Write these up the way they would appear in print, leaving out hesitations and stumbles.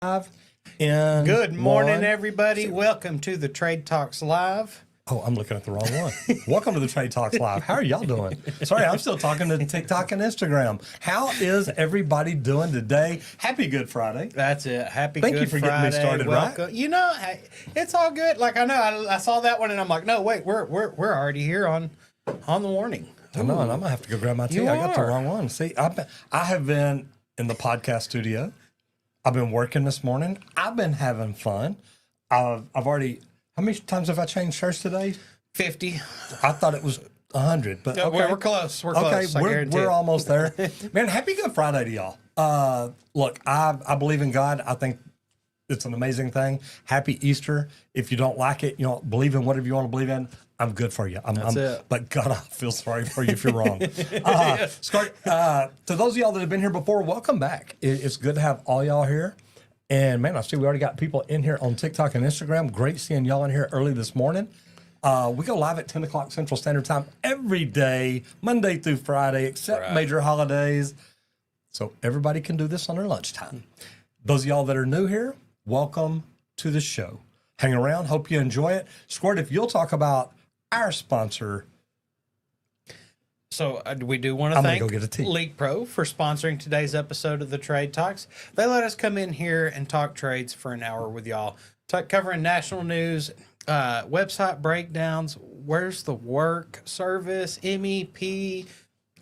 Live in Good morning, one. everybody. Welcome to the Trade Talks Live. Oh, I'm looking at the wrong one. Welcome to the Trade Talks Live. How are y'all doing? Sorry, I'm still talking to TikTok and Instagram. How is everybody doing today? Happy Good Friday. That's it. Happy Thank Good you for Friday. getting me started, Welcome. right? You know, hey, it's all good. Like I know, I saw that one, and I'm like, no, wait, we're already here on the warning. I know, and I'm gonna have to go grab my tea. You I got the are. wrong one. See, I have been in the podcast studio. I've been working this morning. I've been having fun. I've already. How many times have I changed shirts today? 50. I thought it was 100, but Yeah, okay. we're close. We're Okay, close. I guarantee we're it. almost there. Man, happy Good Friday to y'all. Look, I believe in God. I think it's an amazing thing. Happy Easter. If you don't like it, you know, believe in whatever you want to believe in. I'm good for you. That's it. But God, I feel sorry for you if you're wrong. Scott, to those of y'all that have been here before, welcome back. It's good to have all y'all here. And man, I see we already got people in here on TikTok and Instagram. Great seeing y'all in here early this morning. We go live at 10 o'clock Central Standard Time every day, Monday through Friday, except major holidays. So everybody can do this on their lunchtime. Those of y'all that are new here, welcome to the show. Hang around. Hope you enjoy it. Squirt, if you'll talk about our sponsor. So we do want to I'm gonna thank go get a tea. League Pro for sponsoring today's episode of the Trade Talks. They let us come in here and talk trades for an hour with y'all, covering national news, website breakdowns, where's the work, service, MEP,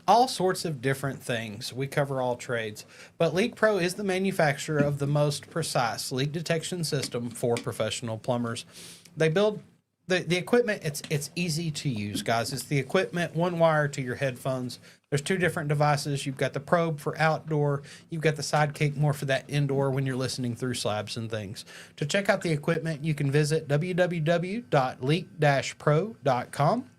all sorts of different things. We cover all trades. But League Pro is the manufacturer of the most precise leak detection system for professional plumbers. They build the equipment. It's easy to use, guys. It's the equipment, one wire to your headphones. There's two different devices. You've got the probe for outdoor. You've got the sidekick more for that indoor when you're listening through slabs and things. To check out the equipment, you can visit www.leak-pro.com.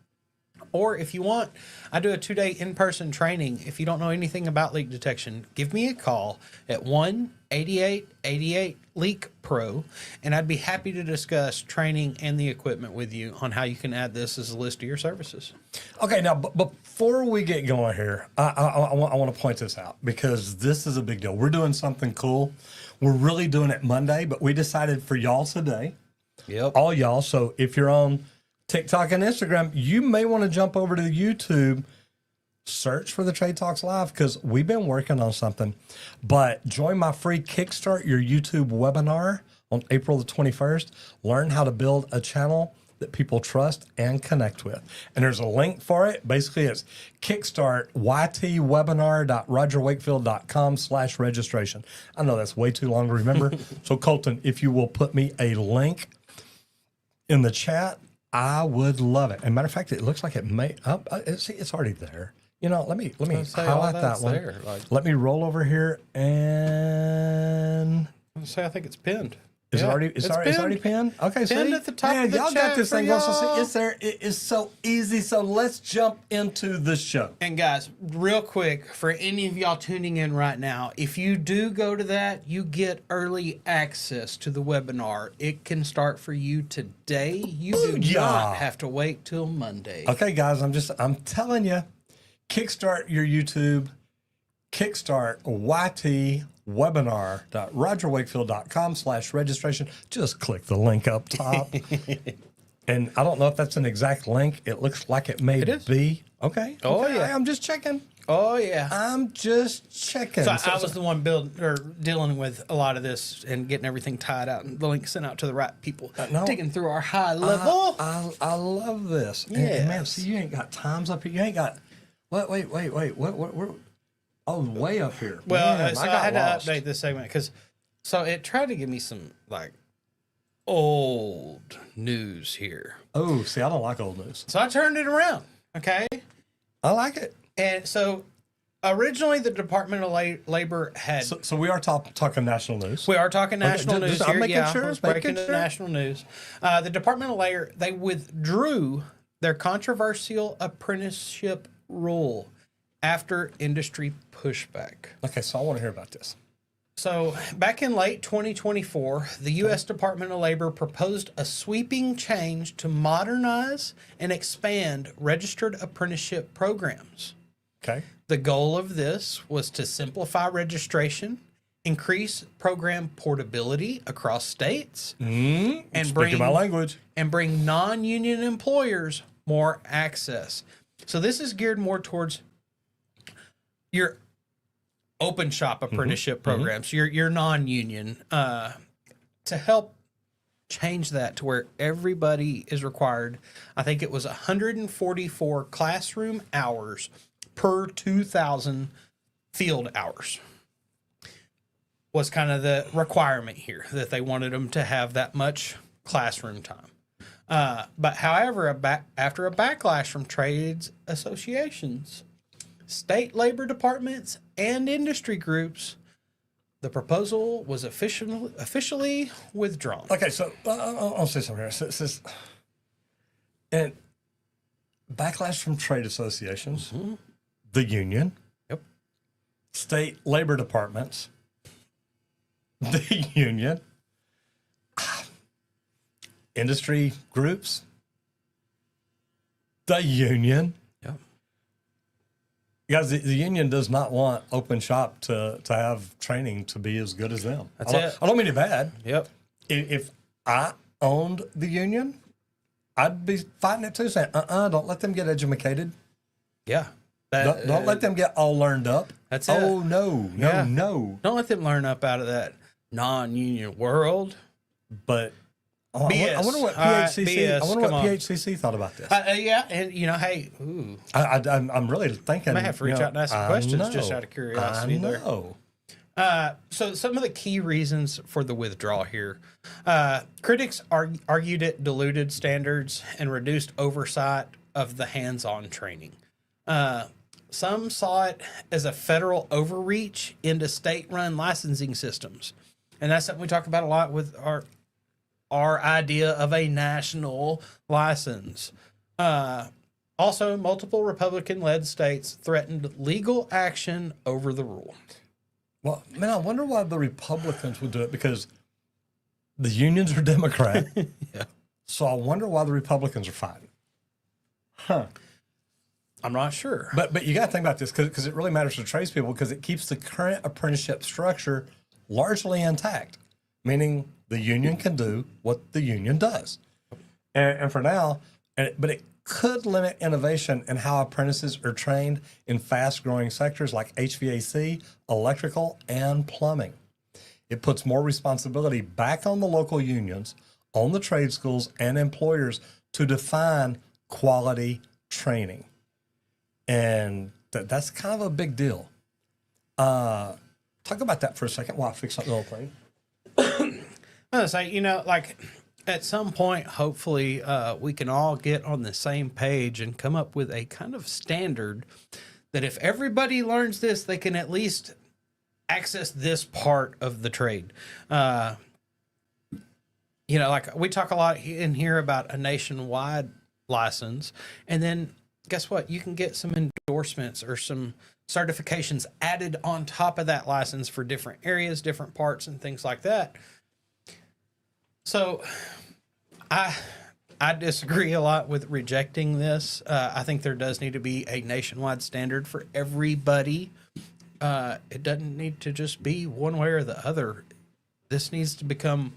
Or if you want, I do a 2-day in-person training. If you don't know anything about leak detection, give me a call at 1-8888-LEAK-PRO, and I'd be happy to discuss training and the equipment with you on how you can add this as a list of your services. Okay, now, before we get going here, I want to point this out because this is a big deal. We're doing something cool. We're really doing it Monday, but we decided for y'all today, all y'all, so if you're on TikTok and Instagram, you may want to jump over to YouTube, search for the Trade Talks Live, because we've been working on something. But join my free Kickstart Your YouTube webinar on April the 21st. Learn how to build a channel that people trust and connect with. And there's a link for it. Basically, it's kickstartytwebinar.rogerwakefield.com/registration. I know that's way too long to remember. So Colton, if you will put me a link in the chat, I would love it. And matter of fact, it looks like it may. See, it's already there. You know, let me highlight that one. There, Let me roll over here and. I think it's pinned. Is Yeah, it already? It's already pinned. Okay, Pinned see, at the top man, of the y'all chat got this for thing going. So y'all. see, it's there. It is so easy. So let's jump into the show. And guys, real quick, for any of y'all tuning in right now, if you do go to that, you get early access to the webinar. It can start for you today. You do Booyah. not have to wait till Monday. Okay, guys, I'm telling you, kickstart your YouTube, kickstart YT webinar.rogerwakefield.com/registration. Just click the link up top. And I don't know if that's an exact link. It looks like it may be. Okay. Oh, okay. yeah. I'm just checking. Oh, yeah. I'm just checking. So I was the one dealing with a lot of this and getting everything tied out and the link sent out to the right people. No. Digging through our high level. I love this. And man, see, you ain't got times up here. You ain't got. Wait. What? Oh, way up here. Well, Man, so I I got had lost. to update this segment because it tried to give me some like old news here. Oh, see, I don't like old news. So I turned it around. Okay. I like it. And so originally the Department of Labor had. So we are talking national news. We are talking national news I'm here. making Yeah, sure, let's making break into sure. national news. The Department of Labor, they withdrew their controversial apprenticeship rule after industry pushback. Okay, so I want to hear about this. So, back in late 2024, the U.S. Department of Labor proposed a sweeping change to modernize and expand registered apprenticeship programs. Okay. The goal of this was to simplify registration increase program portability across states, and Speaking my language. and bring non-union employers more access. So this is geared more towards your open shop apprenticeship programs, your non-union, to help change that to where everybody is required. I think it was 144 classroom hours per 2,000 field hours was kind of the requirement here, that they wanted them to have that much classroom time. But however, after a backlash from trades associations, state labor departments, and industry groups, the proposal was officially withdrawn. Okay, so I'll say something here. And backlash from trade associations, the union, Yep. state labor departments, the union, industry groups, the union. Yep. Guys, the union does not want open shop to have training to be as good as them. That's it. I don't mean it bad. Yep. If I owned the union, I'd be fighting it too, saying, don't let them get educated. Yeah. Don't let them get all learned up. That's it. Oh, no. Don't let them learn up out of that non-union world. But I BS. wonder what All right, PHCC, BS. I wonder Come what on. PHCC thought about this. Yeah, and hey, ooh, I'm really thinking. I may have to reach out and ask some questions just out of curiosity I there. know. So some of the key reasons for the withdrawal here. Critics argued it diluted standards and reduced oversight of the hands-on training. Some saw it as a federal overreach into state-run licensing systems. And that's something we talk about a lot with our idea of a national license. Also, multiple Republican-led states threatened legal action over the rule. Well, man, I wonder why the Republicans would do it, because the unions are Democrat. Yeah. So I wonder why the Republicans are fighting. I'm not sure. But you got to think about this, because it really matters to tradespeople, because it keeps the current apprenticeship structure largely intact, meaning the union can do what the union does. And for now, but it could limit innovation in how apprentices are trained in fast-growing sectors like HVAC, electrical, and plumbing. It puts more responsibility back on the local unions, on the trade schools, and employers to define quality training. And that's kind of a big deal. Talk about that for a second while I fix up the whole thing. I'm gonna say, like at some point, hopefully, we can all get on the same page and come up with a kind of standard that if everybody learns this, they can at least access this part of the trade. Like we talk a lot in here about a nationwide license, and then guess what? You can get some endorsements or some certifications added on top of that license for different areas, different parts, and things like that. So I disagree a lot with rejecting this. I think there does need to be a nationwide standard for everybody. It doesn't need to just be one way or the other. This needs to become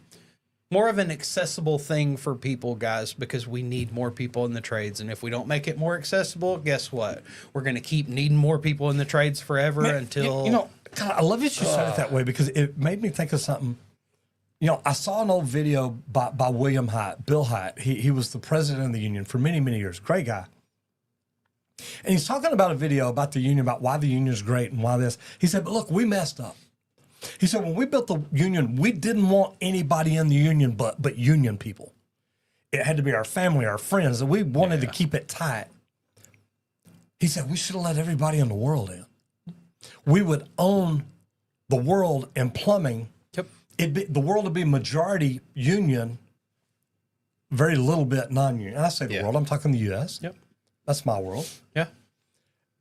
more of an accessible thing for people, guys, because we need more people in the trades. And if we don't make it more accessible, guess what? We're going to keep needing more people in the trades forever until... God, I love that you said it that way, because it made me think of something. I saw an old video by William Hyatt, Bill Hyatt. He was the president of the union for many, many years. Great guy. And he's talking about a video about the union, about why the union is great and why this. He said, but look, we messed up. He said, when we built the union, we didn't want anybody in the union but union people. It had to be our family, our friends, and we wanted to keep it tight. He said, we should have let everybody in the world in. We would own the world in plumbing. Yep. The world would be majority union, very little bit non-union. And I say the world, I'm talking the U.S. Yep. That's my world. Yeah.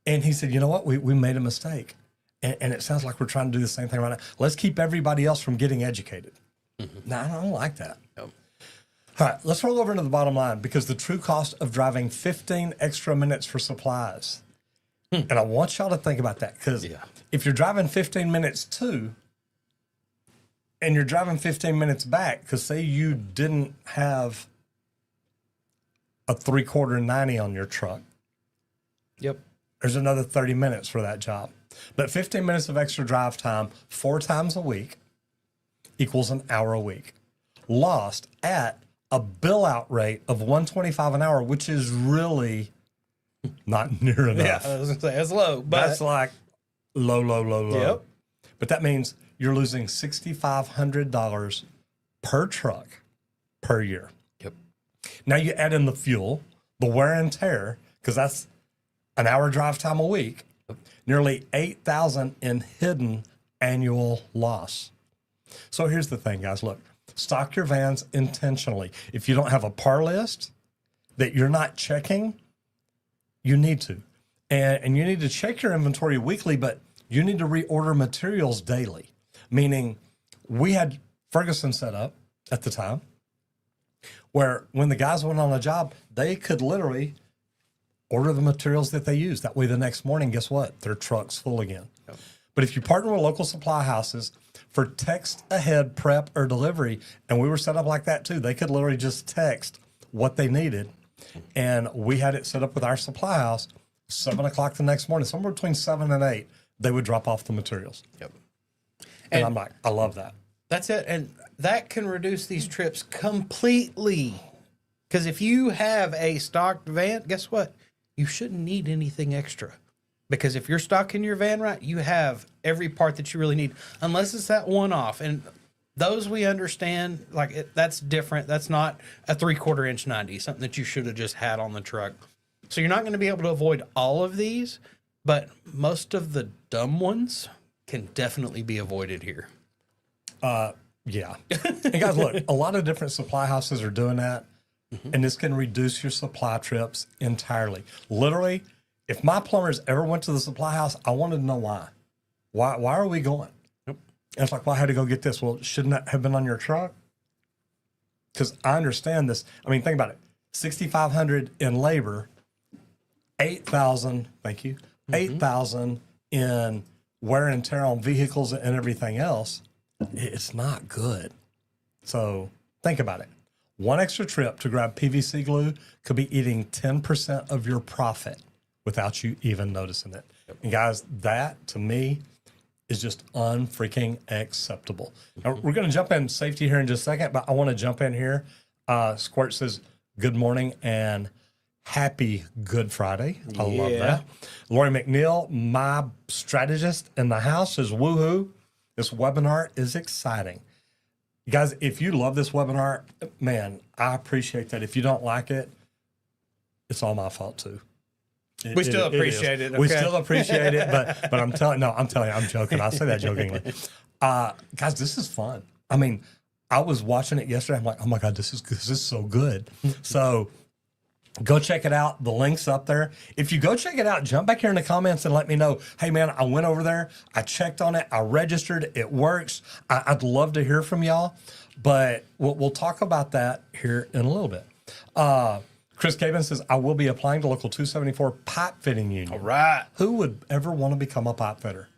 And he said, you know what? We made a mistake. And it sounds like we're trying to do the same thing right now. Let's keep everybody else from getting educated. No, I don't like that. Nope. All right, let's roll over into the bottom line, because the true cost of driving 15 extra minutes for supplies. And I want y'all to think about that, because if you're driving 15 minutes to, and you're driving 15 minutes back, because say you didn't have a 3/4 90 on your truck, Yep. there's another 30 minutes for that job. But 15 minutes of extra drive time 4 times a week equals an hour a week. Lost at a bill out rate of $125 an hour, which is really not near enough. Yeah, I was gonna say it's low, but That's like low. Yep. But that means you're losing $6,500 per truck per year. Yep. Now you add in the fuel, the wear and tear, because that's an hour drive time a week, nearly $8,000 in hidden annual loss. So here's the thing, guys. Look, stock your vans intentionally. If you don't have a par list that you're not checking, you need to. And you need to check your inventory weekly, but you need to reorder materials daily. Meaning, we had Ferguson set up at the time where when the guys went on a job, they could literally order the materials that they use. That way, the next morning, guess what? Their truck's full again. Yep. But if you partner with local supply houses for text ahead prep or delivery, and we were set up like that too, they could literally just text what they needed. And we had it set up with our supply house, 7 o'clock the next morning, somewhere between 7 and 8, they would drop off the materials. Yep. And I'm like, I love that. That's it. And that can reduce these trips completely. Because if you have a stocked van, guess what? You shouldn't need anything extra. Because if you're stocking your van right, you have every part that you really need, unless it's that one off. And those we understand, like that's different. That's not a 3/4 inch 90, something that you should have just had on the truck. So you're not going to be able to avoid all of these, but most of the dumb ones can definitely be avoided here. Yeah. And guys, look, a lot of different supply houses are doing that, and this can reduce your supply trips entirely. Literally, if my plumbers ever went to the supply house, I wanted to know why. Why are we going? Yep. And it's like, well, I had to go get this. Well, shouldn't that have been on your truck? Because I understand this. I mean, think about it. $6,500 in labor, $8,000, thank you, $8,000 in wear and tear on vehicles and everything else. It's not good. So think about it. One extra trip to grab PVC glue could be eating 10% of your profit without you even noticing it. Yep. And guys, that to me is just unfreaking acceptable. Now, we're going to jump in safety here in just a second, but I want to jump in here. Squirt says, good morning and happy Good Friday. I love that. Lori McNeil, my strategist in the house, says, woohoo. This webinar is exciting. You guys, if you love this webinar, man, I appreciate that. If you don't like it, it's all my fault too. We still appreciate it. We still appreciate it, but I'm telling you, I'm joking. I say that jokingly. Guys, this is fun. I mean, I was watching it yesterday. I'm like, oh my God, this is so good. So go check it out. The link's up there. If you go check it out, jump back here in the comments and let me know, hey man, I went over there, I checked on it, I registered, it works. I'd love to hear from y'all, but we'll talk about that here in a little bit. Chris Caven says, I will be applying to local 274 pipe fitting union. All right. Who would ever want to become a pipe fitter?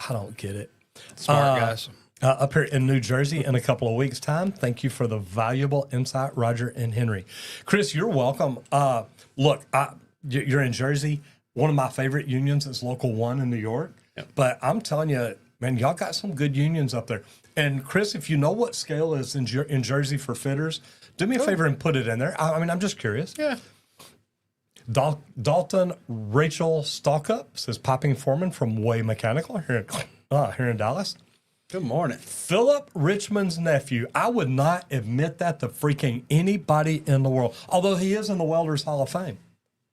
I don't get it. Smart guys. Up here in New Jersey in a couple of weeks' time. Thank you for the valuable insight, Roger and Henry. Chris, you're welcome. Look, you're in Jersey. One of my favorite unions is Local 1 in New York. Yep. But I'm telling you, man, y'all got some good unions up there. And Chris, if you know what scale is in Jersey for fitters, do me a favor and put it in there. I mean, I'm just curious. Yeah. Dalton Rachel Stalkup says, piping foreman from Way Mechanical here in Dallas. Good morning. Philip Richmond's nephew. I would not admit that to freaking anybody in the world, although he is in the Welders Hall of Fame.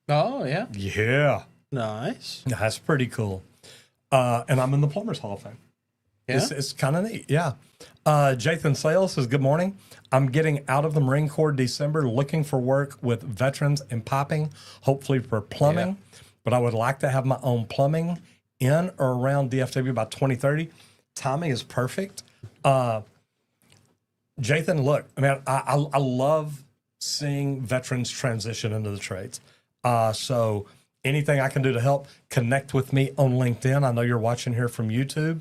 Oh, yeah. Yeah. Nice. That's pretty cool. And I'm in the Plumbers Hall of Fame. Yeah. It's kind of neat. Yeah. Jathan Sales says, good morning. I'm getting out of the Marine Corps December, looking for work with veterans in piping, hopefully for plumbing. Yeah. But I would like to have my own plumbing in or around DFW by 2030. Timing is perfect. Jathan, look, I mean, I love seeing veterans transition into the trades. So anything I can do to help, connect with me on LinkedIn. I know you're watching here from YouTube.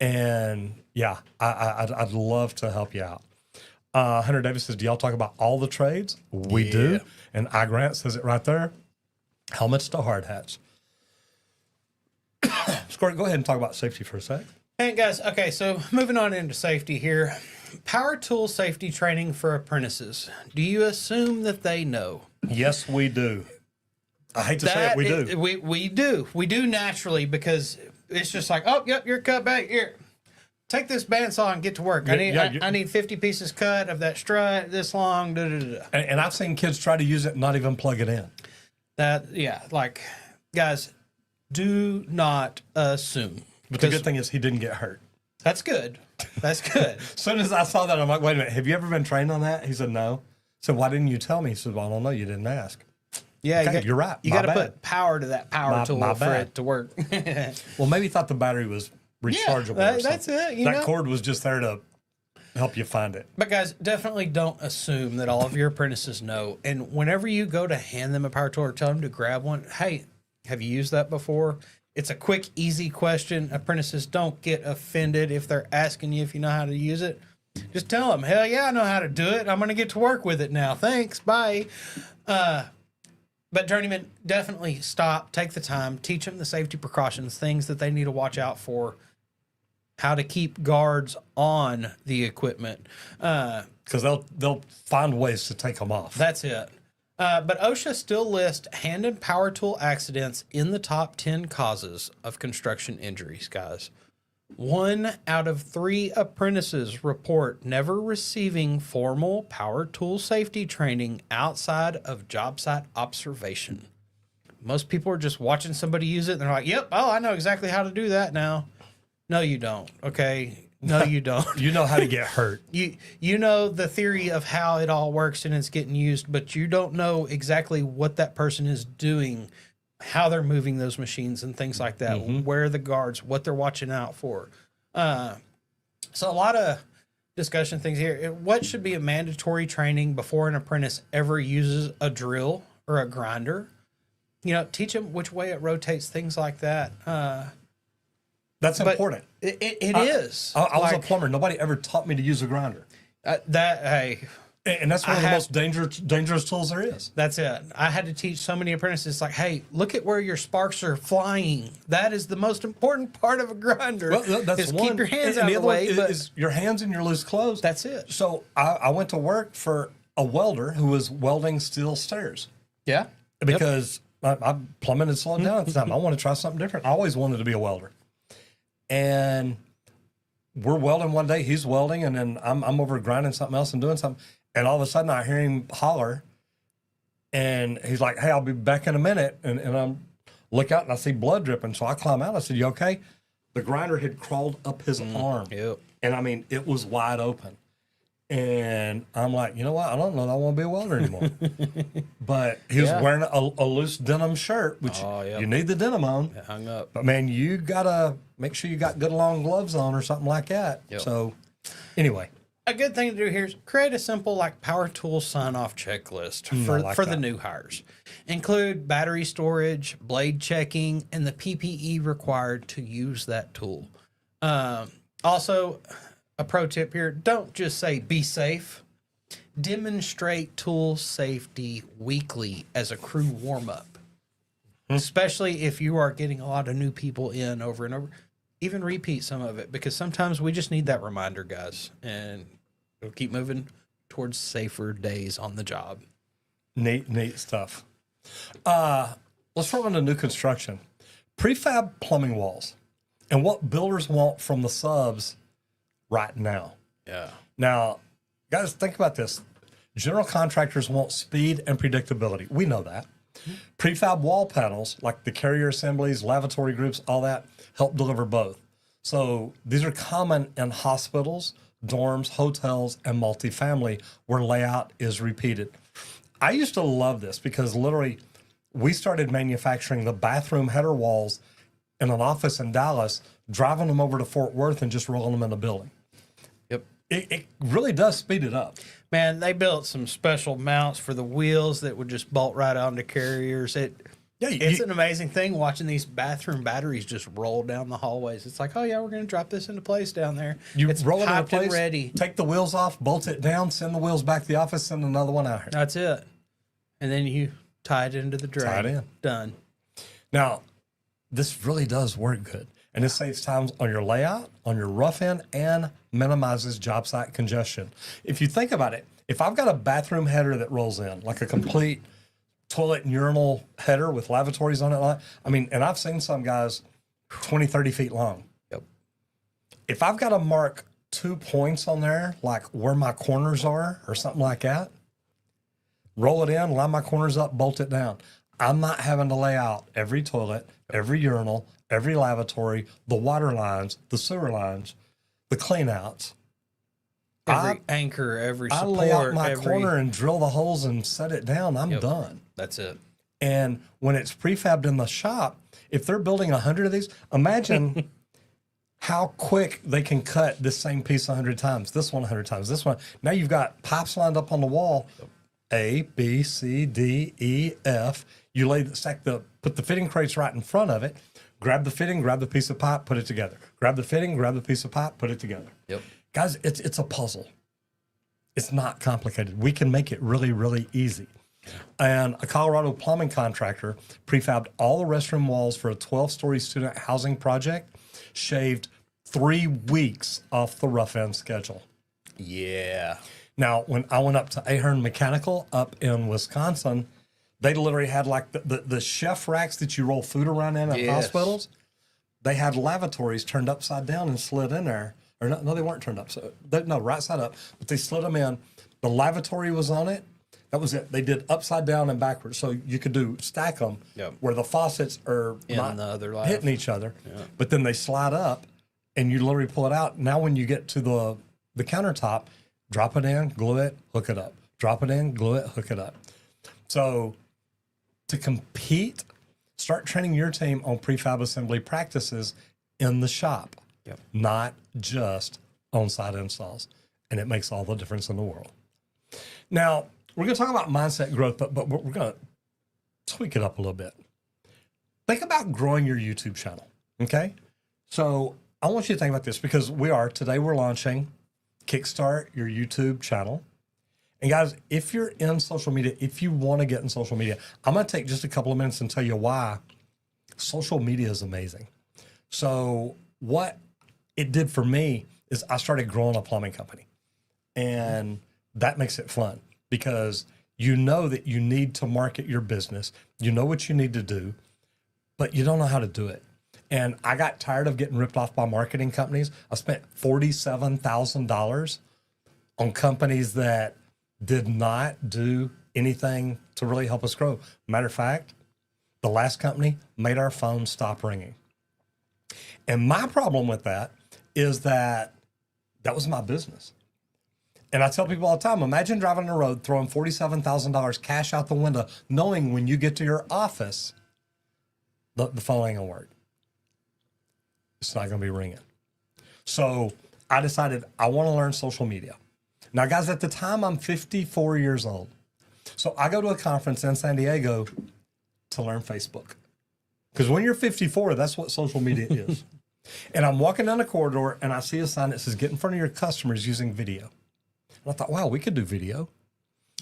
And yeah, I'd love to help you out. Hunter Davis says, do y'all talk about all the trades? We do. And iGrant says it right there. Helmets to hard hats. Scott, go ahead and talk about safety for a sec. Hey guys, okay, so moving on into safety here. Power tool safety training for apprentices. Do you assume that they know? Yes, we do. I hate to say it, we do. We do. We do naturally because it's just like, oh, yep, you're cut back here. Take this bandsaw and get to work. I need 50 pieces cut of that strut this long. Da, da, da, da. And I've seen kids try to use it and not even plug it in. Like, guys, do not assume. But the good thing is he didn't get hurt. That's good. That's good. As soon as I saw that, I'm like, wait a minute, have you ever been trained on that? He said, no. So why didn't you tell me? He said, well, I don't know. You didn't ask. Yeah, okay, you're right. You got to put power to that power tool for it to work. Well, maybe he thought the battery was rechargeable. Yeah, that's it. That cord was just there to help you find it. But guys, definitely don't assume that all of your apprentices know. And whenever you go to hand them a power tool or tell them to grab one, hey, have you used that before? It's a quick, easy question. Apprentices, don't get offended if they're asking you if you know how to use it. Just tell them, hell yeah, I know how to do it. I'm going to get to work with it now. Thanks. Bye. But journeyman, definitely stop, take the time, teach them the safety precautions, things that they need to watch out for, how to keep guards on the equipment. Because they'll find ways to take them off. That's it. But OSHA still lists hand and power tool accidents in the top 10 causes of construction injuries, guys. 1 out of 3 apprentices report never receiving formal power tool safety training outside of job site observation. Most people are just watching somebody use it and they're like, yep, oh, I know exactly how to do that now. No, you don't. Okay. No, you don't. You know how to get hurt. You know the theory of how it all works and it's getting used, but you don't know exactly what that person is doing, how they're moving those machines and things like that, where are the guards, what they're watching out for. So a lot of discussion things here. What should be a mandatory training before an apprentice ever uses a drill or a grinder? You know, teach them which way it rotates, things like that. That's important. It is. I was a plumber. Nobody ever taught me to use a grinder. And that's one of the most dangerous tools there is. That's it. I had to teach so many apprentices, like, hey, look at where your sparks are flying. That is the most important part of a grinder. Well, that's one. Keep your hands out of the way. Is your hands in your loose clothes. That's it. So I went to work for a welder who was welding steel stairs. Yeah. Because plumbing had slowed down at the time. I want to try something different. I always wanted to be a welder. And we're welding one day, he's welding, and then I'm over grinding something else and doing something. And all of a sudden I hear him holler, and he's like, hey, I'll be back in a minute. And I'm look out and I see blood dripping. So I climb out. I said, you okay? The grinder had crawled up his arm. Yep. And I mean, it was wide open. And I'm like, you know what? I don't know that I want to be a welder anymore. But he was wearing a loose denim shirt, which you need the denim on. It hung up. But man, you got to make sure you got good long gloves on or something like that. Yep. So anyway. A good thing to do here is create a simple like power tool sign-off checklist for the new hires. Include battery storage, blade checking, and the PPE required to use that tool. Also, a pro tip here, don't just say be safe. Demonstrate tool safety weekly as a crew warm-up. Especially if you are getting a lot of new people in over and over. Even repeat some of it, because sometimes we just need that reminder, guys. And we'll keep moving towards safer days on the job. Neat stuff. Let's throw into new construction. Prefab plumbing walls and what builders want from the subs right now. Yeah. Now, guys, think about this. General contractors want speed and predictability. We know that. Prefab wall panels, like the carrier assemblies, lavatory groups, all that, help deliver both. So these are common in hospitals, dorms, hotels, and multifamily where layout is repeated. I used to love this because literally we started manufacturing the bathroom header walls in an office in Dallas, driving them over to Fort Worth and just rolling them in the building. Yep. It really does speed it up. Man, they built some special mounts for the wheels that would just bolt right onto carriers. Yeah, It's an amazing thing watching these bathroom batteries just roll down the hallways. It's like, oh yeah, we're going to drop this into place down there. you It's roll it into piped and place, ready. take the wheels off, bolt it down, send the wheels back to the office, send another one out here. That's it. And then you tie it into the drain. Tie it in. Done. Now, this really does work good. And it saves time on your layout, on your rough end, and minimizes job site congestion. If you think about it, if I've got a bathroom header that rolls in, like a complete toilet and urinal header with lavatories on it, I mean, and I've seen some guys 20, 30 feet long. Yep. If I've got to mark 2 points on there, like where my corners are or something like that, roll it in, line my corners up, bolt it down. I'm not having to lay out every toilet, every urinal, every lavatory, the water lines, the sewer lines, the cleanouts. Every anchor, every I support. lay out my corner and drill the holes and set it down. I'm done. That's it. And when it's prefabbed in the shop, if they're building 100 of these, imagine how quick they can cut this same piece 100 times, this one 100 times, this one. Now you've got pipes lined up on the wall, A, B, C, D, E, F. You put the fitting crates right in front of it, grab the fitting, grab the piece of pipe, put it together. Grab the fitting, grab the piece of pipe, put it together. Yep. Guys, it's a puzzle. It's not complicated. We can make it really, really easy. And a Colorado plumbing contractor prefabbed all the restroom walls for a 12-story student housing project, shaved 3 weeks off the rough end schedule. Yeah. Now, when I went up to Ahern Mechanical up in Wisconsin, they literally had like the chef racks that you roll food around in at hospitals. They had lavatories turned upside down and slid in there. Or no, they weren't turned up. Right side up. But they slid them in. The lavatory was on it. That was it. They did upside down and backwards. So you could stack them where the faucets are not the other hitting each other. But then they slide up and you literally pull it out. Now when you get to the countertop, drop it in, glue it, hook it up. Drop it in, glue it, hook it up. So to compete, start training your team on prefab assembly practices in the shop, not just on-site installs. And it makes all the difference in the world. Now, we're going to talk about mindset growth, but we're going to tweak it up a little bit. Think about growing your YouTube channel, okay? So I want you to think about this because today we're launching Kickstart Your YouTube Channel. And guys, if you're in social media, if you want to get in social media, I'm going to take just a couple of minutes and tell you why social media is amazing. So what it did for me is I started growing a plumbing company. And that makes it fun because you know that you need to market your business. You know what you need to do, but you don't know how to do it. And I got tired of getting ripped off by marketing companies. I spent $47,000 on companies that did not do anything to really help us grow. Matter of fact, the last company made our phone stop ringing. And my problem with that is that was my business. And I tell people all the time, imagine driving on the road, throwing $47,000 cash out the window, knowing when you get to your office, the phone ain't gonna work. It's not gonna be ringing. So I decided I wanna learn social media. Now, guys, at the time, I'm 54 years old. So I go to a conference in San Diego to learn Facebook. Because when you're 54, that's what social media is. And I'm walking down the corridor and I see a sign that says, get in front of your customers using video. And I thought, wow, we could do video.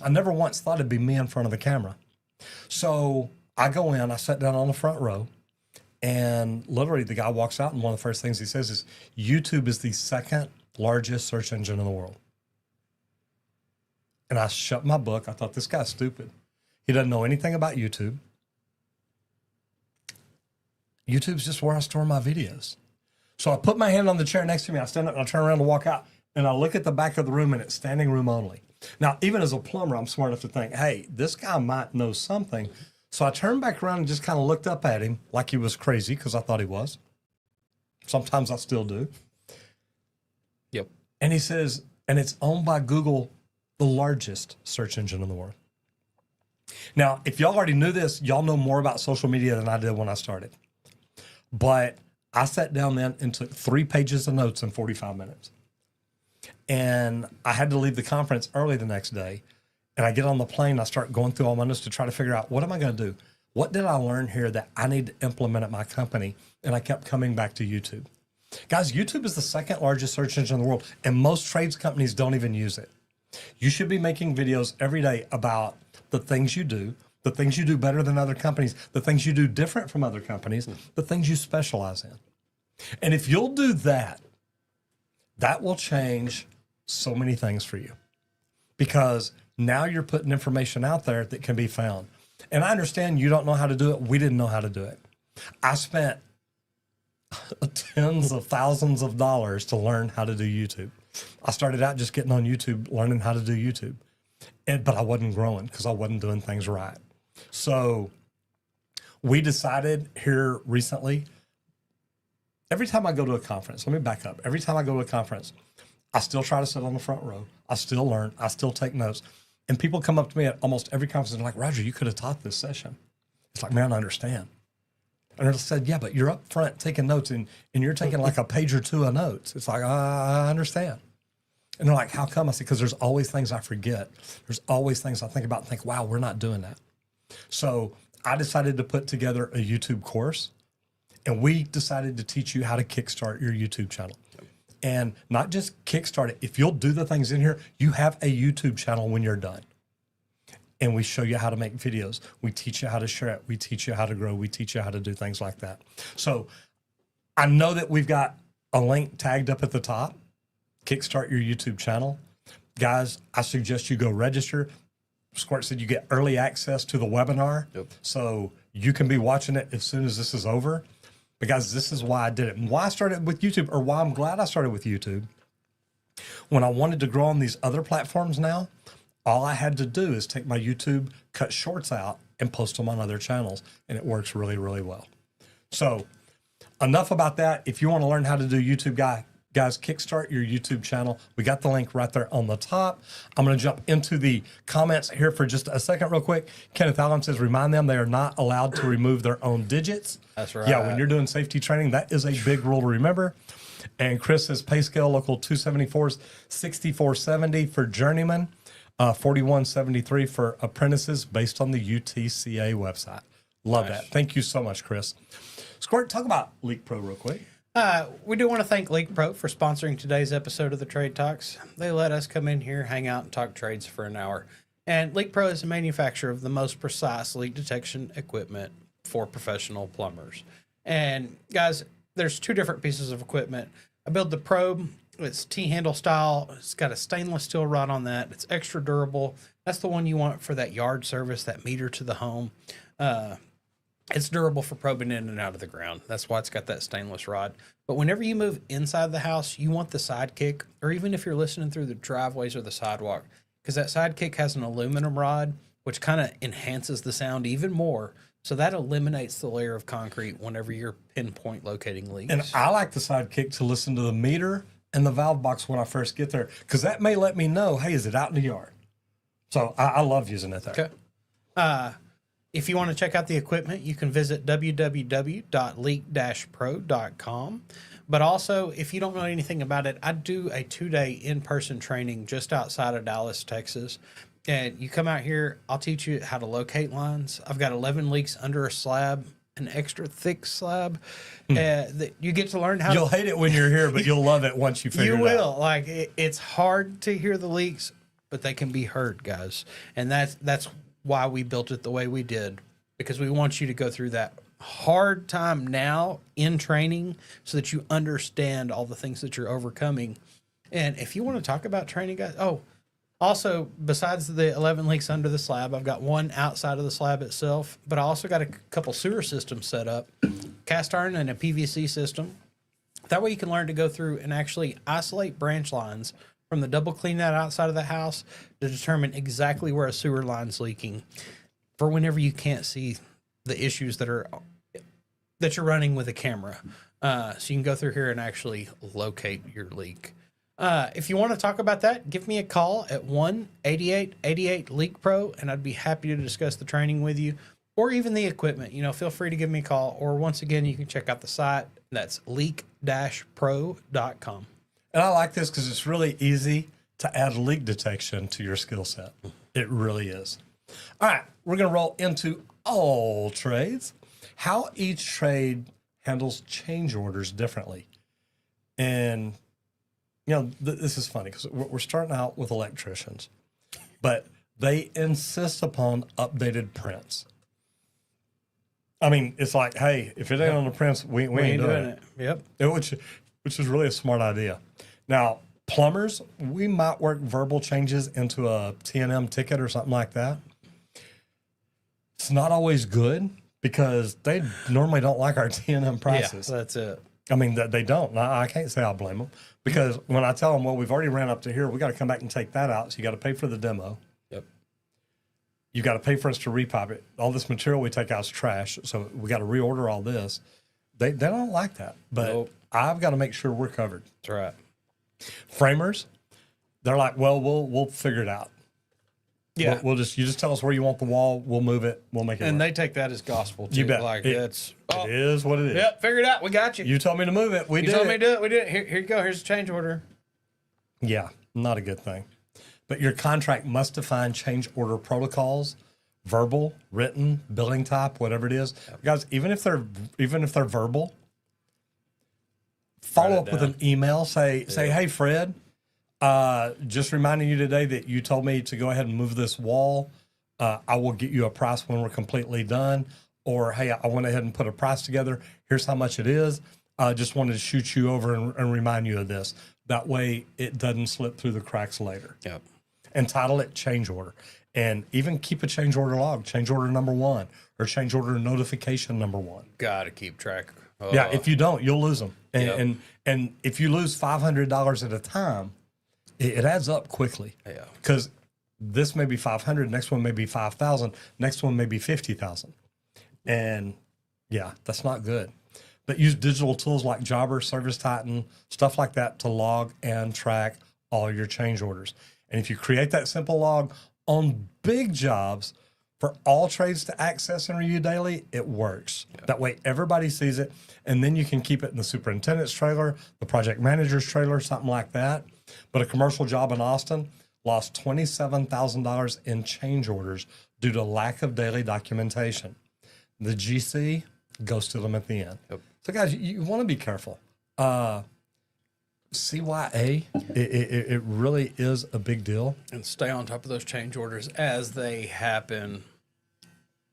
I never once thought it'd be me in front of the camera. So I go in, I sat down on the front row, and literally the guy walks out and one of the first things he says is, YouTube is the second largest search engine in the world. And I shut my book. I thought, this guy's stupid. He doesn't know anything about YouTube. YouTube's just where I store my videos. So I put my hand on the chair next to me. I stand up and I turn around to walk out. And I look at the back of the room and it's standing room only. Now, even as a plumber, I'm smart enough to think, hey, this guy might know something. So I turned back around and just kind of looked up at him like he was crazy because I thought he was. Sometimes I still do. Yep. And he says, and it's owned by Google, the largest search engine in the world. Now, if y'all already knew this, y'all know more about social media than I did when I started. But I sat down then and took 3 pages of notes in 45 minutes. And I had to leave the conference early the next day. And I get on the plane, I start going through all my notes to try to figure out, what am I going to do? what did I learn here that I need to implement at my company? And I kept coming back to YouTube. Guys, YouTube is the second largest search engine in the world, and most trades companies don't even use it. You should be making videos every day about the things you do better than other companies, the things you do different from other companies, the things you specialize in. And if you'll do that, that will change so many things for you, because now you're putting information out there that can be found. And I understand you don't know how to do it. We didn't know how to do it. I spent tens of thousands of dollars to learn how to do YouTube. I started out just getting on YouTube, learning how to do YouTube, but I wasn't growing because I wasn't doing things right. So we decided here recently, every time I go to a conference, let me back up. Every time I go to a conference, I still try to sit on the front row. I still learn. I still take notes. And people come up to me at almost every conference and they're like, Roger, you could have taught this session. It's like, man, I understand. And I said, yeah, but you're up front taking notes and you're taking like a page or two of notes. It's like, I understand. And they're like, how come? I said, because there's always things I forget. There's always things I think about and think, wow, we're not doing that. So I decided to put together a YouTube course, and we decided to teach you how to kickstart your YouTube channel. And not just kickstart it. If you'll do the things in here, you have a YouTube channel when you're done. And we show you how to make videos. We teach you how to share it. We teach you how to grow. We teach you how to do things like that. So I know that we've got a link tagged up at the top. Kickstart your YouTube channel. Guys, I suggest you go register. Squirt said you get early access to the webinar. Yep. So you can be watching it as soon as this is over. But guys, this is why I did it. And why I started with YouTube, or why I'm glad I started with YouTube. When I wanted to grow on these other platforms now, all I had to do is take my YouTube, cut shorts out, and post them on other channels. And it works really, really well. So enough about that. If you want to learn how to do YouTube, guys, kickstart your YouTube channel. We got the link right there on the top. I'm going to jump into the comments here for just a second real quick. Kenneth Allen says, remind them they are not allowed to remove their own digits. That's right. Yeah, when you're doing safety training, that is a big rule to remember. And Chris says, pay scale local 274s, 6470 for journeyman, 4173 for apprentices based on the UTCA website. Love that. Thank you so much, Chris. Squirt, talk about Leak Pro real quick. We do want to thank Leak Pro for sponsoring today's episode of the Trade Talks. They let us come in here, hang out, and talk trades for an hour. And Leak Pro is a manufacturer of the most precise leak detection equipment for professional plumbers. And guys, there's two different pieces of equipment. I build the Probe. It's T-handle style. It's got a stainless steel rod on that. It's extra durable. That's the one you want for that yard service, that meter to the home. It's durable for probing in and out of the ground. That's why it's got that stainless rod. But whenever you move inside the house, you want the Sidekick, or even if you're listening through the driveways or the sidewalk, because that Sidekick has an aluminum rod, which kind of enhances the sound even more. So that eliminates the layer of concrete whenever you're pinpoint locating leaks. And I like the Sidekick to listen to the meter and the valve box when I first get there, because that may let me know, hey, is it out in the yard? So I love using it there. Okay. If you want to check out the equipment, you can visit www.leak-pro.com. But also, if you don't know anything about it, I do a 2-day in-person training just outside of Dallas, Texas. And you come out here, I'll teach you how to locate lines. I've got 11 leaks under a slab, an extra thick slab. That you get to learn how. You'll hate it when you're here, but you'll love it once you figure it out. You will. Like, it's hard to hear the leaks, but they can be heard, guys. And that's why we built it the way we did, because we want you to go through that hard time now in training so that you understand all the things that you're overcoming. And if you want to talk about training, guys, also, besides the 11 leaks under the slab, I've got one outside of the slab itself, but I also got a couple sewer systems set up, cast iron and a PVC system. That way you can learn to go through and actually isolate branch lines from the double clean out outside of the house to determine exactly where a sewer line's leaking for whenever you can't see the issues that you're running with a camera. So you can go through here and actually locate your leak. If you want to talk about that, give me a call at 1-8888-LEAK-PRO, and I'd be happy to discuss the training with you or even the equipment. Feel free to give me a call, or once again, you can check out the site. That's leak-pro.com. And I like this because it's really easy to add leak detection to your skill set. It really is. All right, we're going to roll into all trades, how each trade handles change orders differently. And, this is funny because we're starting out with electricians, but they insist upon updated prints. I mean, it's like, hey, if it ain't on the prints, we ain't doing it. Yep. Which is really a smart idea. Now, plumbers, we might work verbal changes into a T&M ticket or something like that. It's not always good because they normally don't like our T&M prices. Yeah, that's it. I mean, they don't. I can't say I blame them because when I tell them, well, we've already ran up to here, we got to come back and take that out. So you got to pay for the demo. Yep. You got to pay for us to repipe it. All this material we take out is trash. So we got to reorder all this. They don't like that, but Nope. I've got to make sure we're covered. That's right. Framers, they're like, well, we'll figure it out. Yeah. You just tell us where you want the wall. We'll move it. We'll make it And work. they take that as gospel too. You bet. Like It is what it is. Yep, figure it out. We got you. You told me to move it. We You did told me it. to do it. We did it. Here you go. Here's a change order. Yeah, not a good thing. But your contract must define change order protocols, verbal, written, billing type, whatever it is. Guys, even if they're verbal, follow Write it up with down. an email. Say, hey, Fred, just reminding you today that you told me to go ahead and move this wall. I will get you a price when we're completely done. Or, hey, I went ahead and put a price together. Here's how much it is. I just wanted to shoot you over and remind you of this. That way it doesn't slip through the cracks later. Yep. And title it change order. And even keep a change order log, change order number 1, or change order notification number 1. Got to keep track. Oh, Yeah, if you don't, you'll lose them. And Yep. and if you lose $500 at a time, it adds up quickly. Yeah. Because this may be 500, next one may be 5,000, next one may be 50,000. And yeah, that's not good. But use digital tools like Jobber, Service Titan, stuff like that to log and track all your change orders. And if you create that simple log on big jobs for all trades to access and review daily, it works. That way everybody sees it. And then you can keep it in the superintendent's trailer, the project manager's trailer, something like that. But a commercial job in Austin lost $27,000 in change orders due to lack of daily documentation. The GC ghosted them at the end. Yep. So guys, you want to be careful. CYA, it really is a big deal. And stay on top of those change orders as they happen,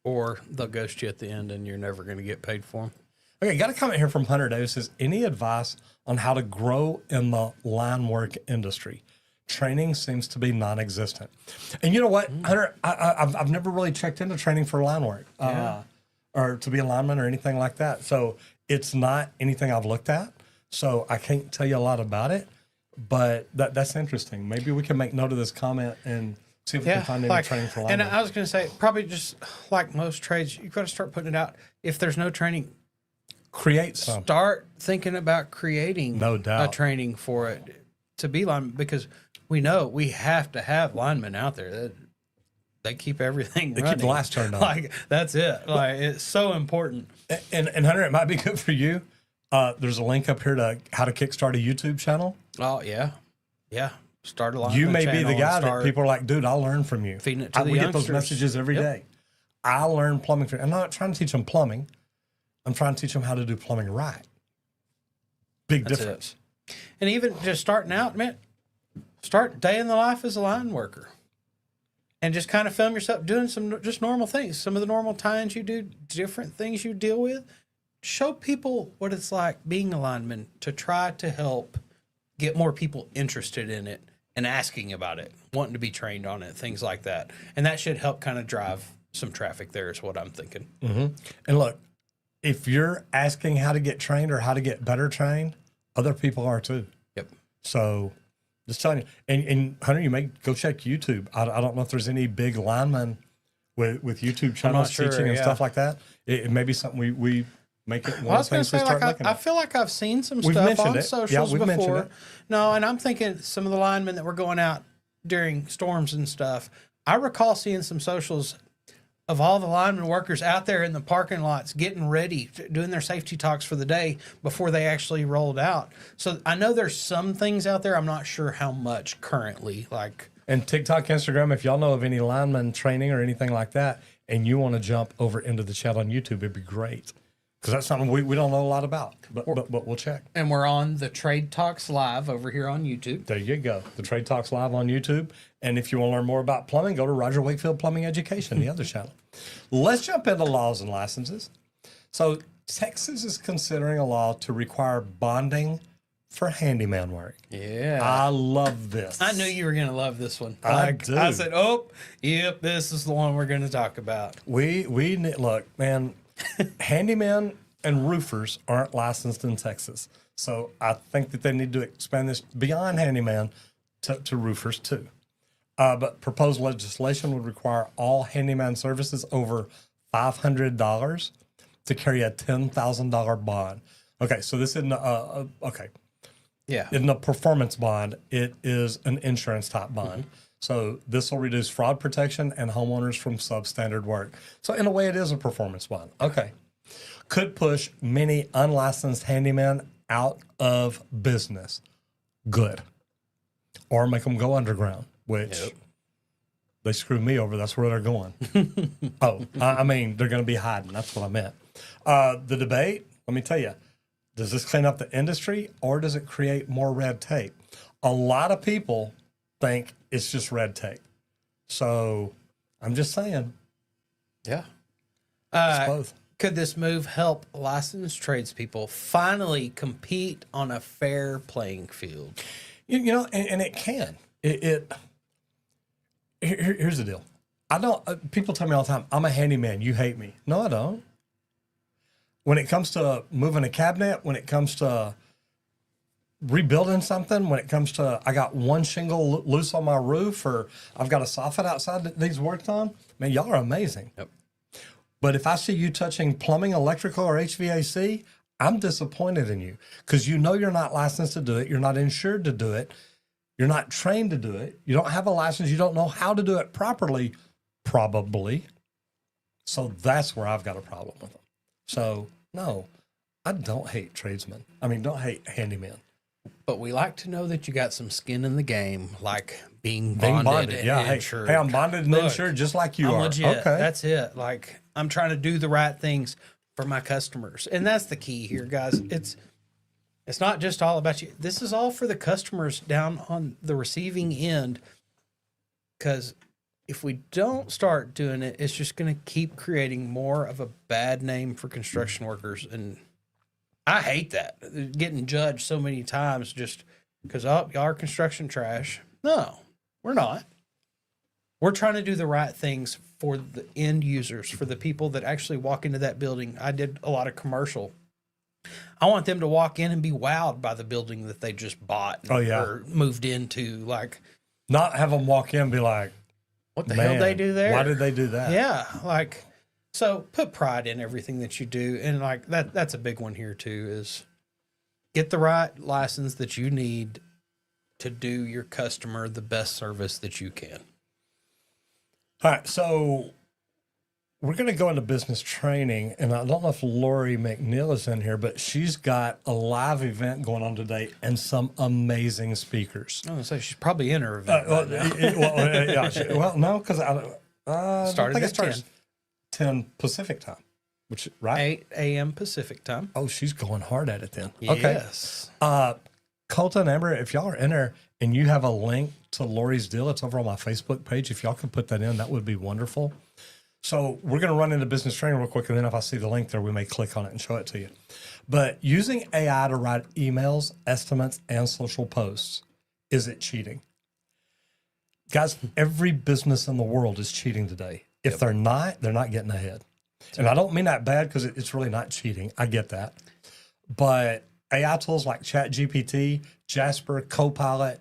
or they'll ghost you at the end and you're never going to get paid for them. Okay, got a comment here from Hunter Davis. Says, any advice on how to grow in the line work industry? Training seems to be non-existent. And you know what, Hunter, I've never really checked into training for line work or to be a lineman or anything like that. So it's not anything I've looked at. So I can't tell you a lot about it, but that's interesting. Maybe we can make note of this comment and see if we can find any training for line And work. I was going to say, probably just like most trades, you've got to start putting it out. If there's no training, Create some. start thinking about creating No doubt. a training for it to be lineman, because we know we have to have linemen out there. They keep everything running. keep the lights turned on. Like, that's it. Like, it's so important. And Hunter, it might be good for you. There's a link up here to how to kickstart a YouTube channel. Oh, yeah. Yeah. Start a lineman You may be channel the and guy that start people are like, dude, I'll learn from you. feeding it to the we get those youngsters. messages every Yep. day. I learn plumbing. I'm not trying to teach them plumbing. I'm trying to teach them how to do plumbing right. Big That's difference. And even just starting out, man, start day in the life as a line worker. And just kind of film yourself doing some just normal things. Some of the normal times you do, different things you deal with. Show people what it's like being a lineman to try to help get more people interested in it and asking about it, wanting to be trained on it, things like that. And that should help kind of drive some traffic there is what I'm thinking. And look, if you're asking how to get trained or how to get better trained, other people are too. Yep. So just telling you. And Hunter, you may go check YouTube. I don't know if there's any big linemen with YouTube channels sure, teaching and yeah. stuff like that. It may be something we make it Well, I one was of the going to things we say, start like, looking I at. feel like I've seen some We've stuff mentioned on it. socials Yeah, we've mentioned before. it. No, and I'm thinking some of the linemen that were going out during storms and stuff. I recall seeing some socials of all the lineman workers out there in the parking lots getting ready, doing their safety talks for the day before they actually rolled out. So I know there's some things out there. I'm not sure how much currently. Like, And TikTok, Instagram, if y'all know of any lineman training or anything like that, and you want to jump over into the chat on YouTube, it'd be great. Because that's something we don't know a lot about, but we'll check. And we're on the Trade Talks Live over here on YouTube. There you go. The Trade Talks Live on YouTube. And if you want to learn more about plumbing, go to Roger Wakefield Plumbing Education, the other channel. Let's jump into laws and licenses. So Texas is considering a law to require bonding for handyman work. Yeah. I love this. I knew you were going to love this one. I do. I said, oh, yep, this is the one we're going to talk about. We need, look, man, handyman and roofers aren't licensed in Texas. So I think that they need to expand this beyond handyman to roofers too. But proposed legislation would require all handyman services over $500 to carry a $10,000 bond. Okay, so this isn't isn't a performance bond. It is an insurance type bond. So this will reduce fraud protection and homeowners from substandard work. So in a way, it is a performance bond. Okay. Could push many unlicensed handymen out of business. Good. Or make them go underground, which they screw me over. That's where they're going. I mean, they're going to be hiding. That's what I meant. The debate, let me tell you, does this clean up the industry or does it create more red tape? A lot of people think it's just red tape. So I'm just saying. Yeah. It's both. Could this move help licensed tradespeople finally compete on a fair playing field? You know, and it can. Here's the deal. I don't. People tell me all the time, I'm a handyman. You hate me. No, I don't. When it comes to moving a cabinet, when it comes to rebuilding something, when it comes to I got one shingle loose on my roof, or I've got a soffit outside that needs worked on, man, y'all are amazing. Yep. But if I see you touching plumbing, electrical, or HVAC, I'm disappointed in you because you know you're not licensed to do it. You're not insured to do it. You're not trained to do it. You don't have a license. You don't know how to do it properly, probably. So that's where I've got a problem with them. So, no, I don't hate tradesmen. I mean, don't hate handymen. But we like to know that you got some skin in the game, like being bonded and Yeah, insured. hey, I'm bonded and insured just like you I'm are. legit. Okay. That's it. Like, I'm trying to do the right things for my customers. And that's the key here, guys. It's not just all about you. This is all for the customers down on the receiving end. Because if we don't start doing it, it's just going to keep creating more of a bad name for construction workers. And I hate that. Getting judged so many times just because, oh, y'all are construction trash. No, we're not. We're trying to do the right things for the end users, for the people that actually walk into that building. I did a lot of commercial. I want them to walk in and be wowed by the building that they just bought or moved into. Like, not have them walk in and be like, what the hell they do there? Why did they do that? Yeah, like, so put pride in everything that you do. And like that's a big one here too, is get the right license that you need to do your customer the best service that you can. All right, so we're going to go into business training, and I don't know if Lori McNeil is in here, but she's got a live event going on today and some amazing speakers. I was going to say she's probably in her event. No, because Started think at it starts 10 Pacific time, which right? 8 a.m. Pacific time. Oh, she's going hard at it then. Yes. Okay. Colton, Amber, if y'all are in there and you have a link to Lori's deal, it's over on my Facebook page. If y'all could put that in, that would be wonderful. So we're going to run into business training real quick, and then if I see the link there, we may click on it and show it to you. But using AI to write emails, estimates, and social posts, is it cheating? Guys, every business in the world is cheating today. If they're not getting ahead. And I don't mean that bad because it's really not cheating. I get that. But AI tools like ChatGPT, Jasper, Copilot,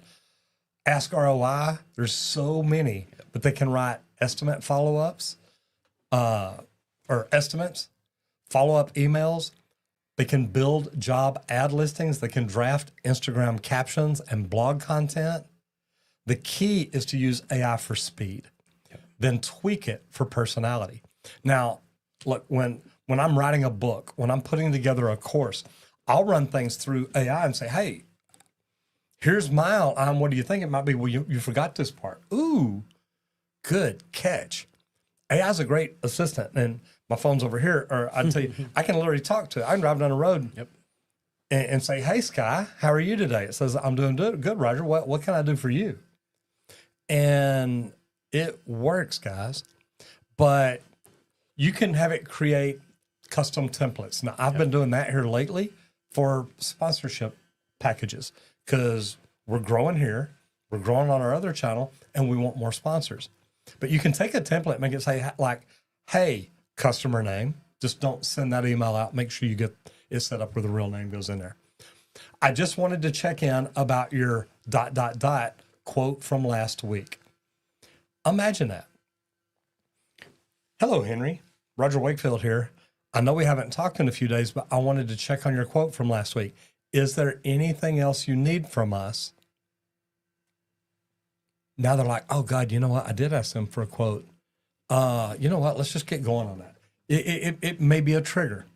Ask ROI, there's so many, but they can write estimate follow-ups or estimates, follow-up emails. They can build job ad listings. They can draft Instagram captions and blog content. The key is to use AI for speed, then tweak it for personality. Now, look, when I'm writing a book, when I'm putting together a course, I'll run things through AI and say, hey, here's my outline. What do you think it might be? Well, you forgot this part. Ooh, good catch. AI is a great assistant, and my phone's over here. Or I'd tell you, I can literally talk to it. I can drive down the road and say, "Hey, Sky, how are you today?" It says, "I'm doing good, Roger. What can I do for you?" And it works, guys. But you can have it create custom templates. Now, I've been doing that here lately for sponsorship packages because we're growing here, we're growing on our other channel, and we want more sponsors. But you can take a template, make it say like, "Hey, customer name." Just don't send that email out. Make sure you get it set up where the real name goes in there. I just wanted to check in about your ... quote from last week. Imagine that. "Hello, Henry. Roger Wakefield here. I know we haven't talked in a few days, but I wanted to check on your quote from last week. Is there anything else you need from us?" Now they're like, "Oh God, you know what? I did ask them for a quote. You know what? Let's just get going on that." It may be a trigger.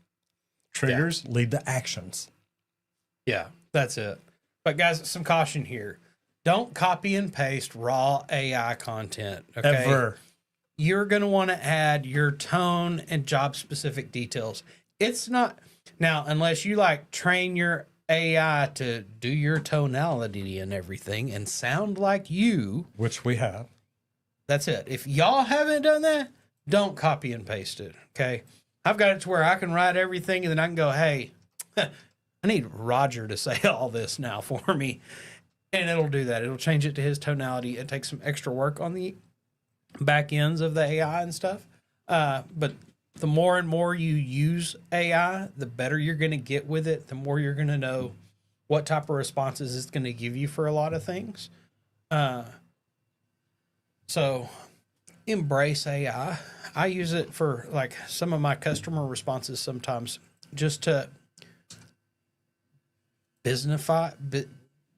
Triggers lead to actions. Yeah, that's it. But guys, some caution here. Don't copy and paste raw AI content. Okay. Ever. You're going to want to add your tone and job specific details. It's not now, unless you like train your AI to do your tonality and everything and sound like you, Which we have. that's it. If y'all haven't done that, don't copy and paste it. Okay. I've got it to where I can write everything and then I can go, "Hey, I need Roger to say all this now for me." And it'll do that. It'll change it to his tonality. It takes some extra work on the back ends of the AI and stuff. But the more and more you use AI, the better you're going to get with it. The more you're going to know what type of responses it's going to give you for a lot of things. So embrace AI. I use it for like some of my customer responses sometimes just to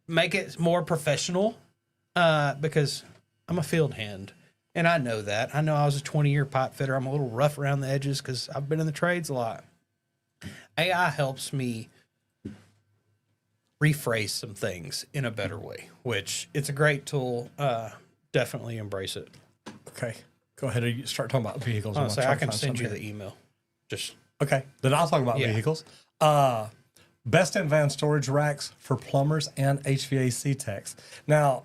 make it more professional because I'm a field hand. And I know that. I know I was a 20-year pipe fitter. I'm a little rough around the edges because I've been in the trades a lot. AI helps me rephrase some things in a better way, which it's a great tool. Definitely embrace it. Okay. Go ahead and start talking about vehicles. Honestly, I can send you the email. Just Okay. Then I'll talk about vehicles. Best in van storage racks for plumbers and HVAC techs. Now,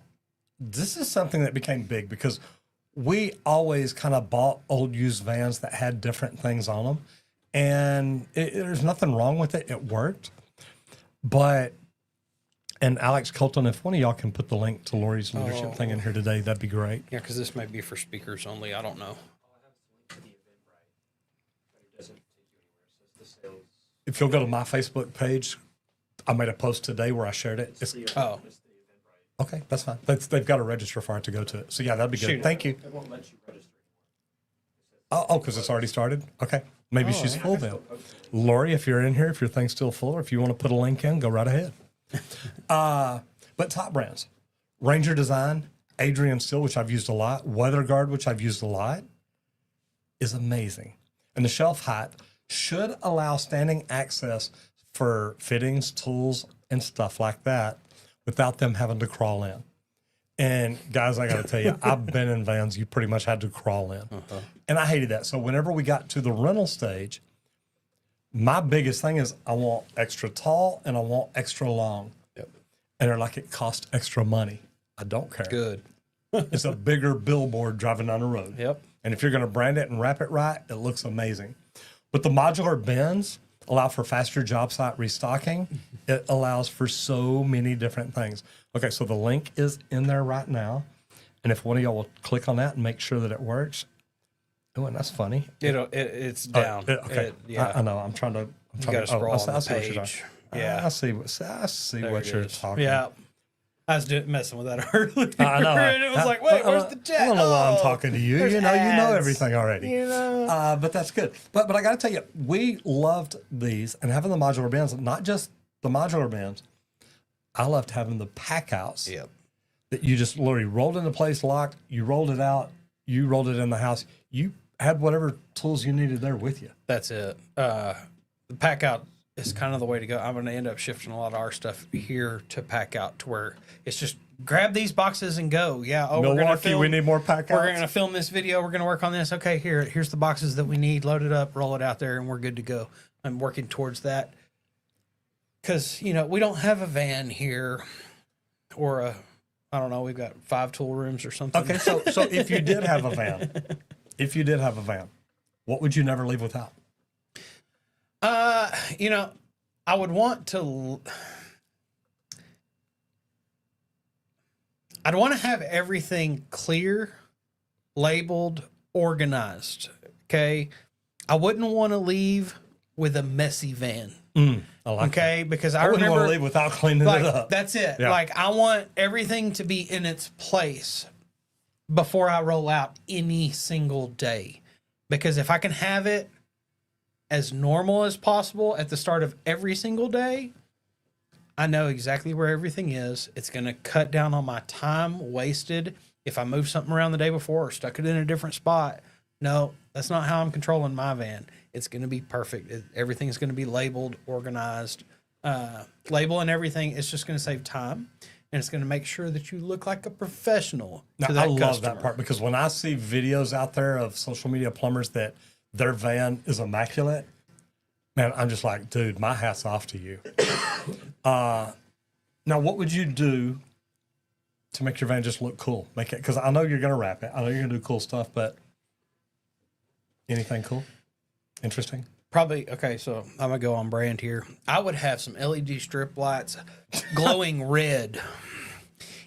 this is something that became big because we always kind of bought old used vans that had different things on them. And there's nothing wrong with it. It worked. But, and Alex Colton, if one of y'all can put the link to Lori's leadership thing in here today, that'd be great. yeah, because this may be for speakers only. I don't know. If you'll go to my Facebook page, I made a post today where I shared it. It's, Oh, okay, that's fine. They've got to register for it to go to it. So yeah, that'd be good. Shoot. Thank you. It won't let you register. Oh, because it's already started? Okay. Maybe she's full then. Lori, if you're in here, if your thing's still full, or if you want to put a link in, go right ahead. But top brands, Ranger Design, Adrian Steel, which I've used a lot, WeatherGuard, which I've used a lot, is amazing. And the shelf height should allow standing access for fittings, tools, and stuff like that without them having to crawl in. And guys, I got to tell you, I've been in vans you pretty much had to crawl in. And I hated that. So whenever we got to the rental stage, my biggest thing is I want extra tall and I want extra long. Yep. And they're like, it costs extra money. I don't care. good. It's a bigger billboard driving down the road. Yep. And if you're going to brand it and wrap it right, it looks amazing. But the modular bins allow for faster job site restocking. It allows for so many different things. Okay, so the link is in there right now. And if one of y'all will click on that and make sure that it works. Oh, and that's funny. It's down. Okay, Yeah. I know. I'm trying to. You got to scroll on the what you're doing. page. Yeah. I see what it you're is. talking. Yeah. I was messing with that earlier. I know. And it was like, wait, where's the chat? I don't know why I'm Oh, talking to you. there's You know ads. everything already. You know. But that's good. But I got to tell you, we loved these and having the modular bins. Not just the modular bins. I loved having the pack outs. Yep. That you just literally rolled into place, locked. You rolled it out. You rolled it in the house. You had whatever tools you needed there with you. That's it. The pack out is kind of the way to go. I'm going to end up shifting a lot of our stuff here to pack out to where it's just grab these boxes and go. Yeah. Oh, Milwaukee, we need more pack We're outs. going to film this video. We're going to work on this. Okay, here's the boxes that we need. Load it up, roll it out there, and we're good to go. I'm working towards that because, we don't have a van here or I don't know, we've got 5 tool rooms or something. Okay, so if you did have a van, what would you never leave without? I would want to. I'd want to have everything clear, labeled, organized. Okay, I wouldn't want to leave with a messy van. I like Okay, because I wouldn't remember, want to leave without cleaning like, it up. that's it. Yeah. Like, I want everything to be in its place before I roll out any single day. Because if I can have it as normal as possible at the start of every single day, I know exactly where everything is. It's going to cut down on my time wasted if I move something around the day before or stuck it in a different spot. No, that's not how I'm controlling my van. It's going to be perfect. Everything's going to be labeled, organized. Labeling everything, it's just going to save time. And it's going to make sure that you look like a professional to that I love customer. that part because when I see videos out there of social media plumbers that their van is immaculate, man, I'm just like, dude, my hat's off to you. Now, what would you do to make your van just look cool? Make it, because I know you're going to wrap it. I know you're going to do cool stuff, but anything cool? Interesting? Probably, okay, so I'm going to go on brand here. I would have some LED strip lights glowing red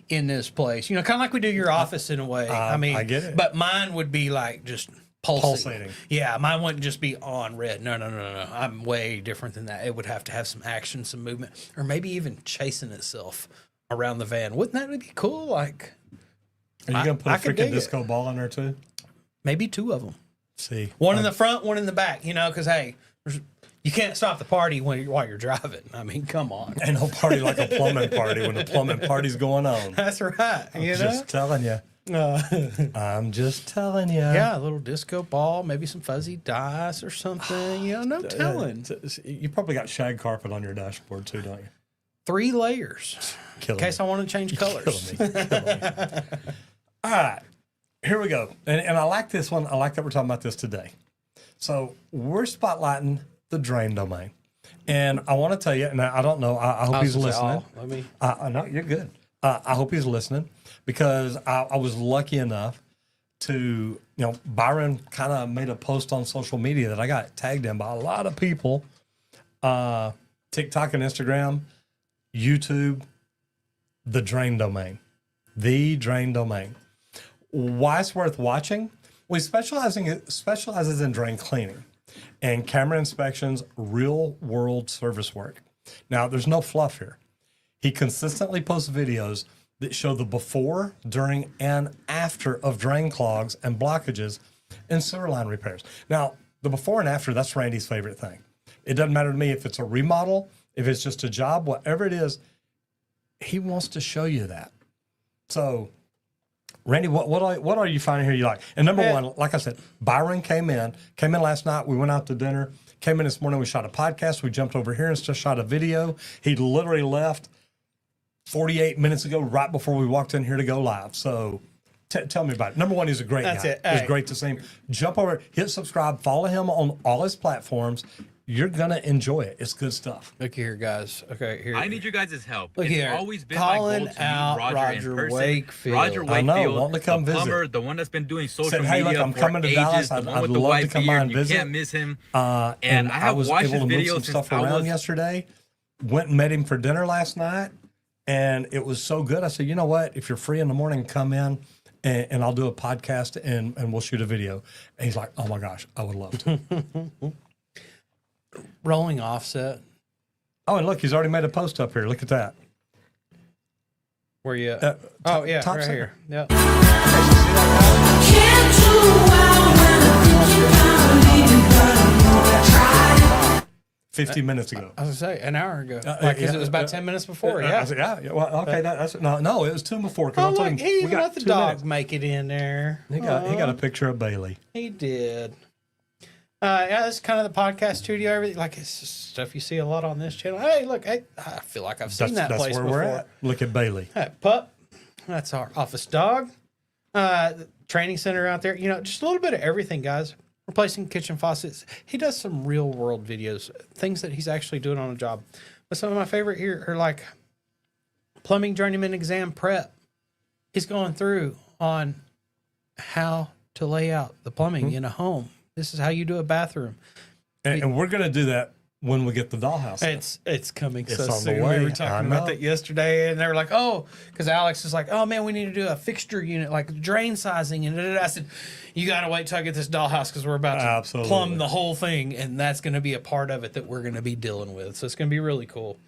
in this place. Kind of like we do your office in a way. I get it. But mine would be like just Pulsating. Yeah, mine wouldn't just be on red. No. I'm way different than that. It would have to have some action, some movement, or maybe even chasing itself around the van. Wouldn't that be cool? Like, Are you going to put a I could freaking dig it. disco ball in there too? maybe 2 of them. See. One in the front, one in the back, because, hey, you can't stop the party while you're driving. I mean, come on. Ain't no party like a plumbing party when the plumbing party's going on. That's right. Just telling you. I'm just telling you. Yeah, a little disco ball, maybe some fuzzy dice or something. No telling. You probably got shag carpet on your dashboard too, don't you? 3 layers. Killing In case me. I want to change colors. Killing me. All right, here we go. And I like this one. I like that we're talking about this today. So we're spotlighting the drain domain. And I want to tell you, and I don't know, I hope he's listening. No, you're good. I hope he's listening because I was lucky enough to, Byron kind of made a post on social media that I got tagged in by a lot of people, TikTok and Instagram, YouTube, the drain domain. Why it's worth watching? We specializes in drain cleaning and camera inspections, real world service work. Now, there's no fluff here. He consistently posts videos that show the before, during, and after of drain clogs and blockages and sewer line repairs. Now, the before and after, that's Randy's favorite thing. It doesn't matter to me if it's a remodel, if it's just a job, whatever it is, he wants to show you that. So, Randy, what are you finding here you like? And number one, like I said, Byron came in last night. We went out to dinner, came in this morning. We shot a podcast. We jumped over here and just shot a video. He literally left 48 minutes ago, right before we walked in here to go live. So tell me about it. Number one, he's a great guy. It. It's great to see him. Jump over, hit subscribe, follow him on all his platforms. You're going to enjoy it. It's good stuff. Look here, guys. Okay, here. I need your guys' help. Look It's here. always been Calling my goal to out meet Roger in person. Wakefield. Roger I know, Wakefield, wanting to come the plumber, visit. the one that's been doing social Said, hey, media look, I'm for coming to ages, Dallas. the I'd one with the love to white come by beard. and You visit. can't miss him. And I have was watched able his to move videos some since stuff I around was yesterday. Went and met him for dinner last night, and it was so good. I said, you know what? If you're free in the morning, come in, and I'll do a podcast, and we'll shoot a video. And he's like, oh my gosh, I would love to. Rolling offset. Oh, and look, he's already made a post up here. Look at that. Where you at? Oh, yeah, top right center. here. Yep. 50 minutes ago. I was going to say, an hour ago. Because it was about 10 minutes before, I yeah. said, yeah. Well, okay, that's no, it was 2 before. 'cause Oh, I told look, him, he we even got let the 2 dog minutes. make it in there. He got a picture of Bailey. He did. Yeah, this is kind of the podcast studio. Everything like it's just stuff you see a lot on this channel. Hey, look, I feel like I've seen that place where before. we're at. Look at Bailey. Pup, that's our office dog. The training center out there. You know, just a little bit of everything, guys. Replacing kitchen faucets. He does some real world videos, things that he's actually doing on a job. But some of my favorite here are like plumbing journeyman exam prep. He's going through on how to lay out the plumbing in a home. This is how you do a bathroom. And we're going to do that when we get the dollhouse. It's coming so on the soon. way. We were I talking about know. that yesterday, and they were like, "Oh," because Alex is like, "Oh man, we need to do a fixture unit, like drain sizing." And I said, "You got to wait till I get this dollhouse because we're about to Absolutely. plumb the whole thing, and that's going to be a part of it that we're going to be dealing with. So it's going to be really cool."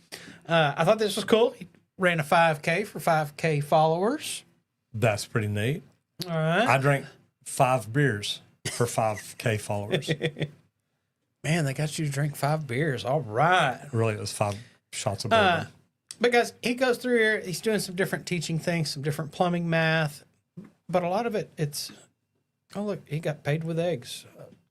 I thought this was cool. He ran a 5K for 5K followers. That's pretty neat. All right, I drank 5 beers for 5K followers. man, they got you to drink 5 beers. All right. Really, it was 5 shots of bourbon. But guys, he goes through here. He's doing some different teaching things, some different plumbing math, but a lot of it, it's look, he got paid with eggs.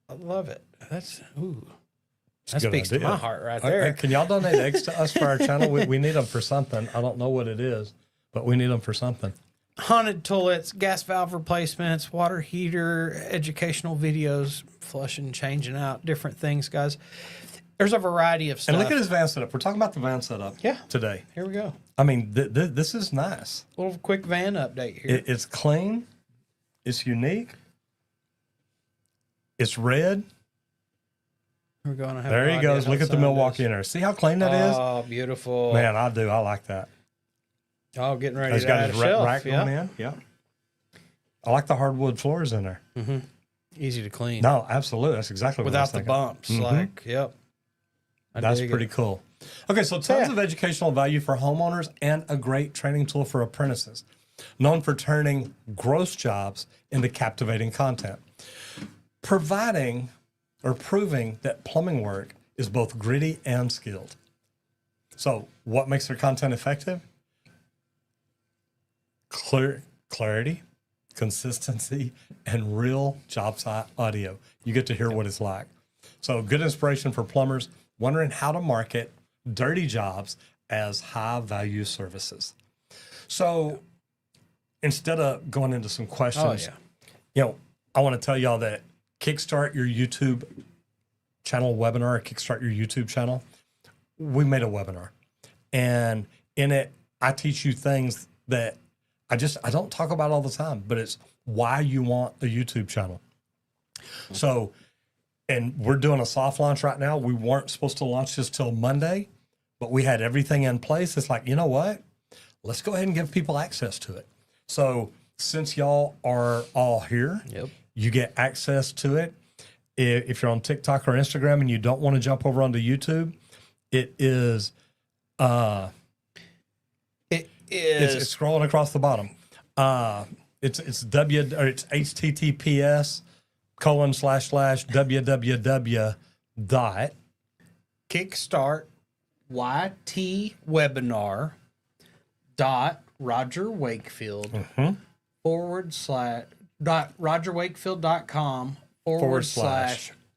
I love it. That a good speaks to idea. my heart right Hey, there. can y'all donate eggs to us for our channel? We need them for something. I don't know what it is, but we need them for something. Haunted toilets, gas valve replacements, water heater, educational videos, flushing, changing out, different things, guys. There's a variety of stuff. And look at his van setup. We're talking about the van setup today. Here we go. I mean, this is nice. Little quick van update here. It's clean. It's unique. It's red. We're going to have There no he idea goes. how Look at the sun Milwaukee is. in there. See how clean that is? Oh, beautiful. Man, I do. I like that. Oh, getting ready He's to got add his a shelf. rack going in. Yeah. I like the hardwood floors in there. Easy to clean. No, absolutely. That's exactly what I was Without the thinking. bumps. Mhm. Like, yep. I That's dig pretty it. cool. Okay, so tons Yeah. of educational value for homeowners and a great training tool for apprentices, known for turning gross jobs into captivating content, providing or proving that plumbing work is both gritty and skilled. So, what makes their content effective? Clarity, consistency, and real job site audio. You get to hear what it's like. So, good inspiration for plumbers wondering how to market dirty jobs as high value services. So, instead of going into some questions, I want to tell y'all that Kickstart Your YouTube Channel webinar, Kickstart Your YouTube Channel, we made a webinar. And in it, I teach you things that I don't talk about all the time, but it's why you want a YouTube channel. So, and we're doing a soft launch right now. We weren't supposed to launch this till Monday, but we had everything in place. It's like, you know what? Let's go ahead and give people access to it. So since y'all are all here, you get access to it. If you're on TikTok or Instagram and you don't want to jump over onto YouTube, it's scrolling across the bottom. It's https://www dot Kickstart YT webinar dot Roger Wakefield .rogerwakefield.com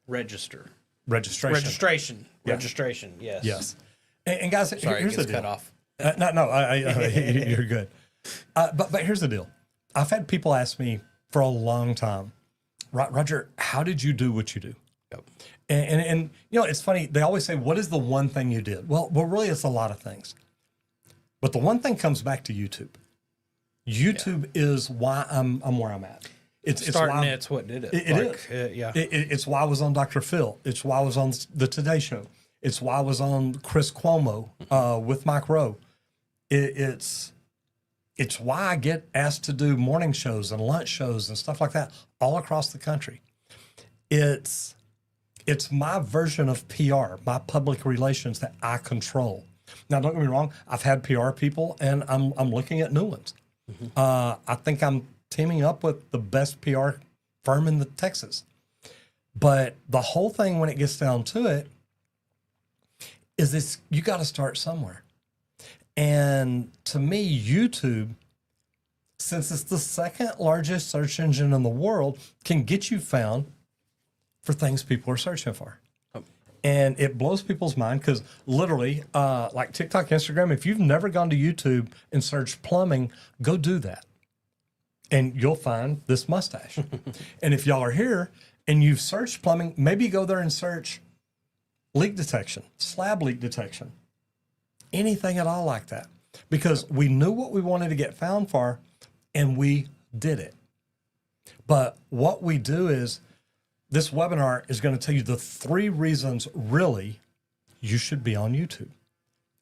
register. Registration. Yes. Yes. And guys, Sorry, here's it the gets deal. cut off. You're good. But here's the deal. I've had people ask me for a long time, Roger, how did you do what you do? Yep. And you know, it's funny. They always say, what is the one thing you did? Well, really, it's a lot of things. But the one thing comes back to YouTube. YouTube is why I'm where I'm at. It's what did it. It's why I was on Dr. Phil. It's why I was on the Today Show. It's why I was on Chris Cuomo with Mike Rowe. It's why I get asked to do morning shows and lunch shows and stuff like that all across the country. It's my version of PR, my public relations that I control. Now, don't get me wrong. I've had PR people, and I'm looking at new ones. I think I'm teaming up with the best PR firm in Texas. But the whole thing, when it gets down to it, is this: you got to start somewhere. And to me, YouTube, since it's the second largest search engine in the world, can get you found for things people are searching for. And it blows people's mind because literally, like TikTok, Instagram, if you've never gone to YouTube and searched plumbing, go do that. And you'll find this mustache. And if y'all are here and you've searched plumbing, maybe go there and search leak detection, slab leak detection, anything at all like that. Because we knew what we wanted to get found for and we did it. But what we do is, this webinar is going to tell you the 3 reasons really you should be on YouTube.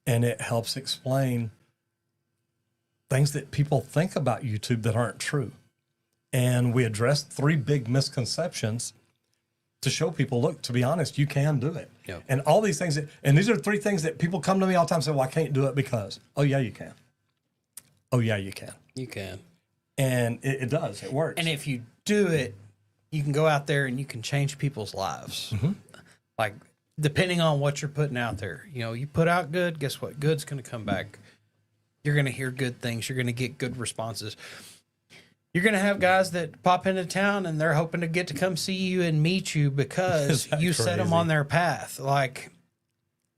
And it helps explain things that people think about YouTube that aren't true. And we address 3 big misconceptions to show people, look, to be honest, you can do it. Yep. And all these things, and these are 3 things that people come to me all the time and say, well, I can't do it because, oh yeah, you can. Oh yeah, you can. You can. And it does, it works. And if you do it, you can go out there and you can change people's lives. Like, depending on what you're putting out there. You know, you put out good, guess what? Good's going to come back. You're going to hear good things. You're going to get good responses. You're going to have guys that pop into town and they're hoping to get to come see you and meet you because you set them crazy? on their path. Like,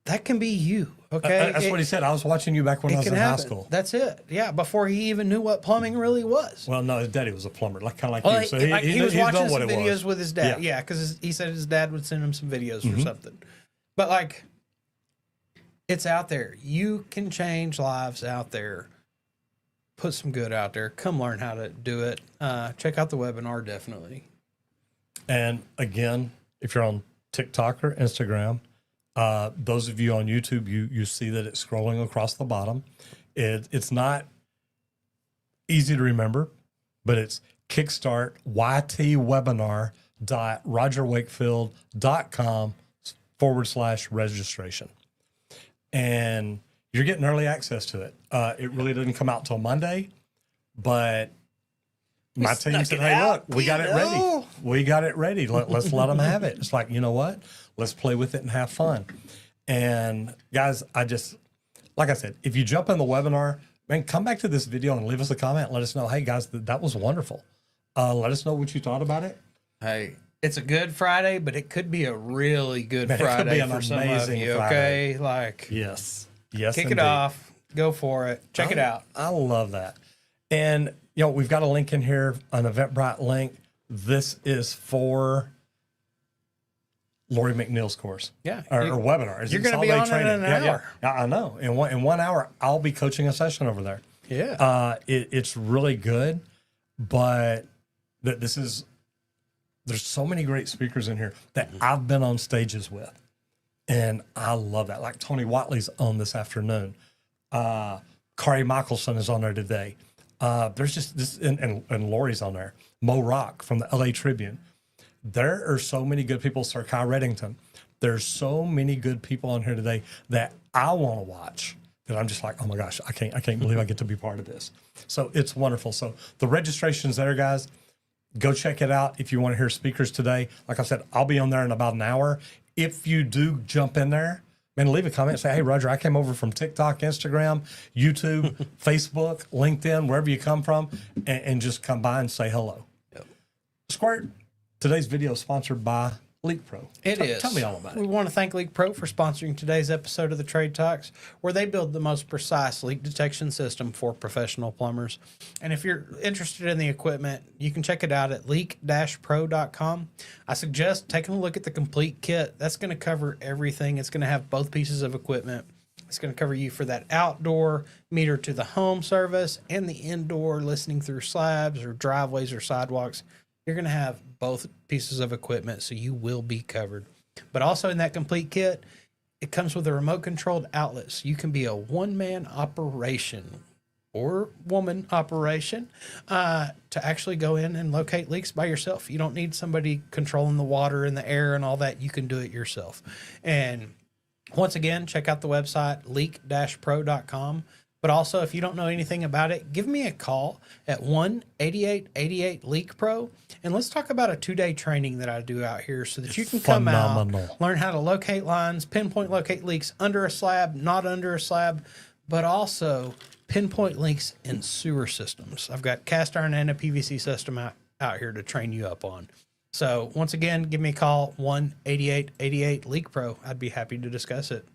that can be you. Okay. That's what he said. I was watching you back when I was in high school. That's it. Yeah. Before he even knew what plumbing really was. Well, no, his daddy was a plumber, like kind of like Well, you. So he was he watching knows some what it videos was. with his dad. Yeah. Yeah, because he said his dad would send him some videos or something. But like, it's out there. You can change lives out there. Put some good out there. Come learn how to do it. Check out the webinar, definitely. And again, if you're on TikTok or Instagram, those of you on YouTube, you see that it's scrolling across the bottom. It's not easy to remember, but it's Kickstart ytwebinar.rogerwakefield.com/registration. And you're getting early access to it. It really didn't come out till Monday, but my team snuck said, it hey, out, look, we got it ready. We got it ready. Let's let them have it. It's like, you know what? Let's play with it and have fun. And guys, like I said, if you jump in the webinar, man, come back to this video and leave us a comment and let us know, hey guys, that was wonderful. Let us know what you thought about it. Hey, it's a good Friday, but it could be a really good Man, it could Friday be an for some of amazing you. Friday. Okay, like, Yes, kick indeed. it off, go for it, check it out. I love that. And, you know, we've got a link in here, an Eventbrite link. This is for Lori McNeil's course. Yeah, Or webinar. you're gonna be on it in an hour. Yeah, I know. In 1 hour, I'll be coaching a session over there. Yeah. It's really good, but there's so many great speakers in here that I've been on stages with. And I love that. Like Tony Watley's on this afternoon. Kari Michelson is on there today. There's just this, and Lori's on there. Mo Rock from the LA Tribune. There are so many good people. Sir Kai Reddington. There's so many good people on here today that I want to watch. That I'm just like, oh my gosh, I can't believe I get to be part of this. So it's wonderful. So the registration's there, guys. Go check it out if you want to hear speakers today. Like I said, I'll be on there in about an hour. If you do jump in there, man, leave a comment and say, hey, Roger, I came over from TikTok, Instagram, YouTube, Facebook, LinkedIn, wherever you come from, and just come by and say hello. Yep. Squirt, today's video is sponsored by Leak Pro. It is. Tell me all about We it. want to thank Leak Pro for sponsoring today's episode of the Trade Talks, where they build the most precise leak detection system for professional plumbers. And if you're interested in the equipment, you can check it out at leak-pro.com. I suggest taking a look at the complete kit. That's going to cover everything. It's going to have both pieces of equipment. It's going to cover you for that outdoor meter to the home service and the indoor listening through slabs or driveways or sidewalks. You're going to have both pieces of equipment, so you will be covered. But also in that complete kit, it comes with a remote controlled outlet. So you can be a one-man operation or woman operation to actually go in and locate leaks by yourself. You don't need somebody controlling the water and the air and all that. You can do it yourself. And once again, check out the website, leak-pro.com. But also, if you don't know anything about it, give me a call at 1-8888-LEAK-PRO, and let's talk about a 2-day training that I do out here so that you can come phenomenal. out, learn how to locate lines, pinpoint locate leaks under a slab, not under a slab, but also pinpoint leaks in sewer systems. I've got cast iron and a PVC system out here to train you up on. So once again, give me a call, 1-8888 Leak Pro. I'd be happy to discuss it.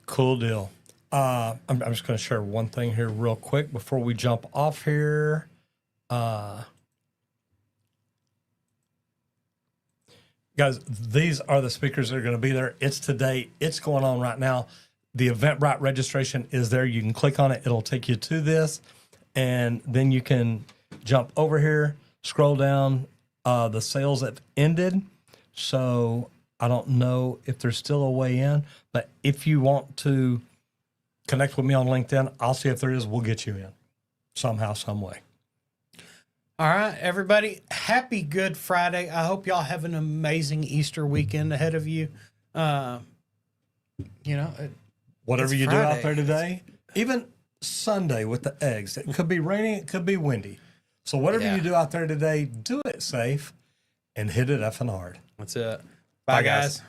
Cool deal. I'm just going to share one thing here real quick before we jump off here. Guys, these are the speakers that are going to be there. It's today. It's going on right now. The Eventbrite registration is there. You can click on it. It'll take you to this, and then you can jump over here, scroll down. The sales have ended, so I don't know if there's still a way in. But if you want to connect with me on LinkedIn, I'll see if there is. We'll get you in somehow, some way. All right, everybody. Happy Good Friday. I hope y'all have an amazing Easter weekend ahead of you. Whatever It's you do out Friday. there today, even Sunday with the eggs, it could be raining, it could be windy. So whatever Yeah. you do out there today, do it safe and hit it effing hard. That's it. Bye, Bye, guys. guys.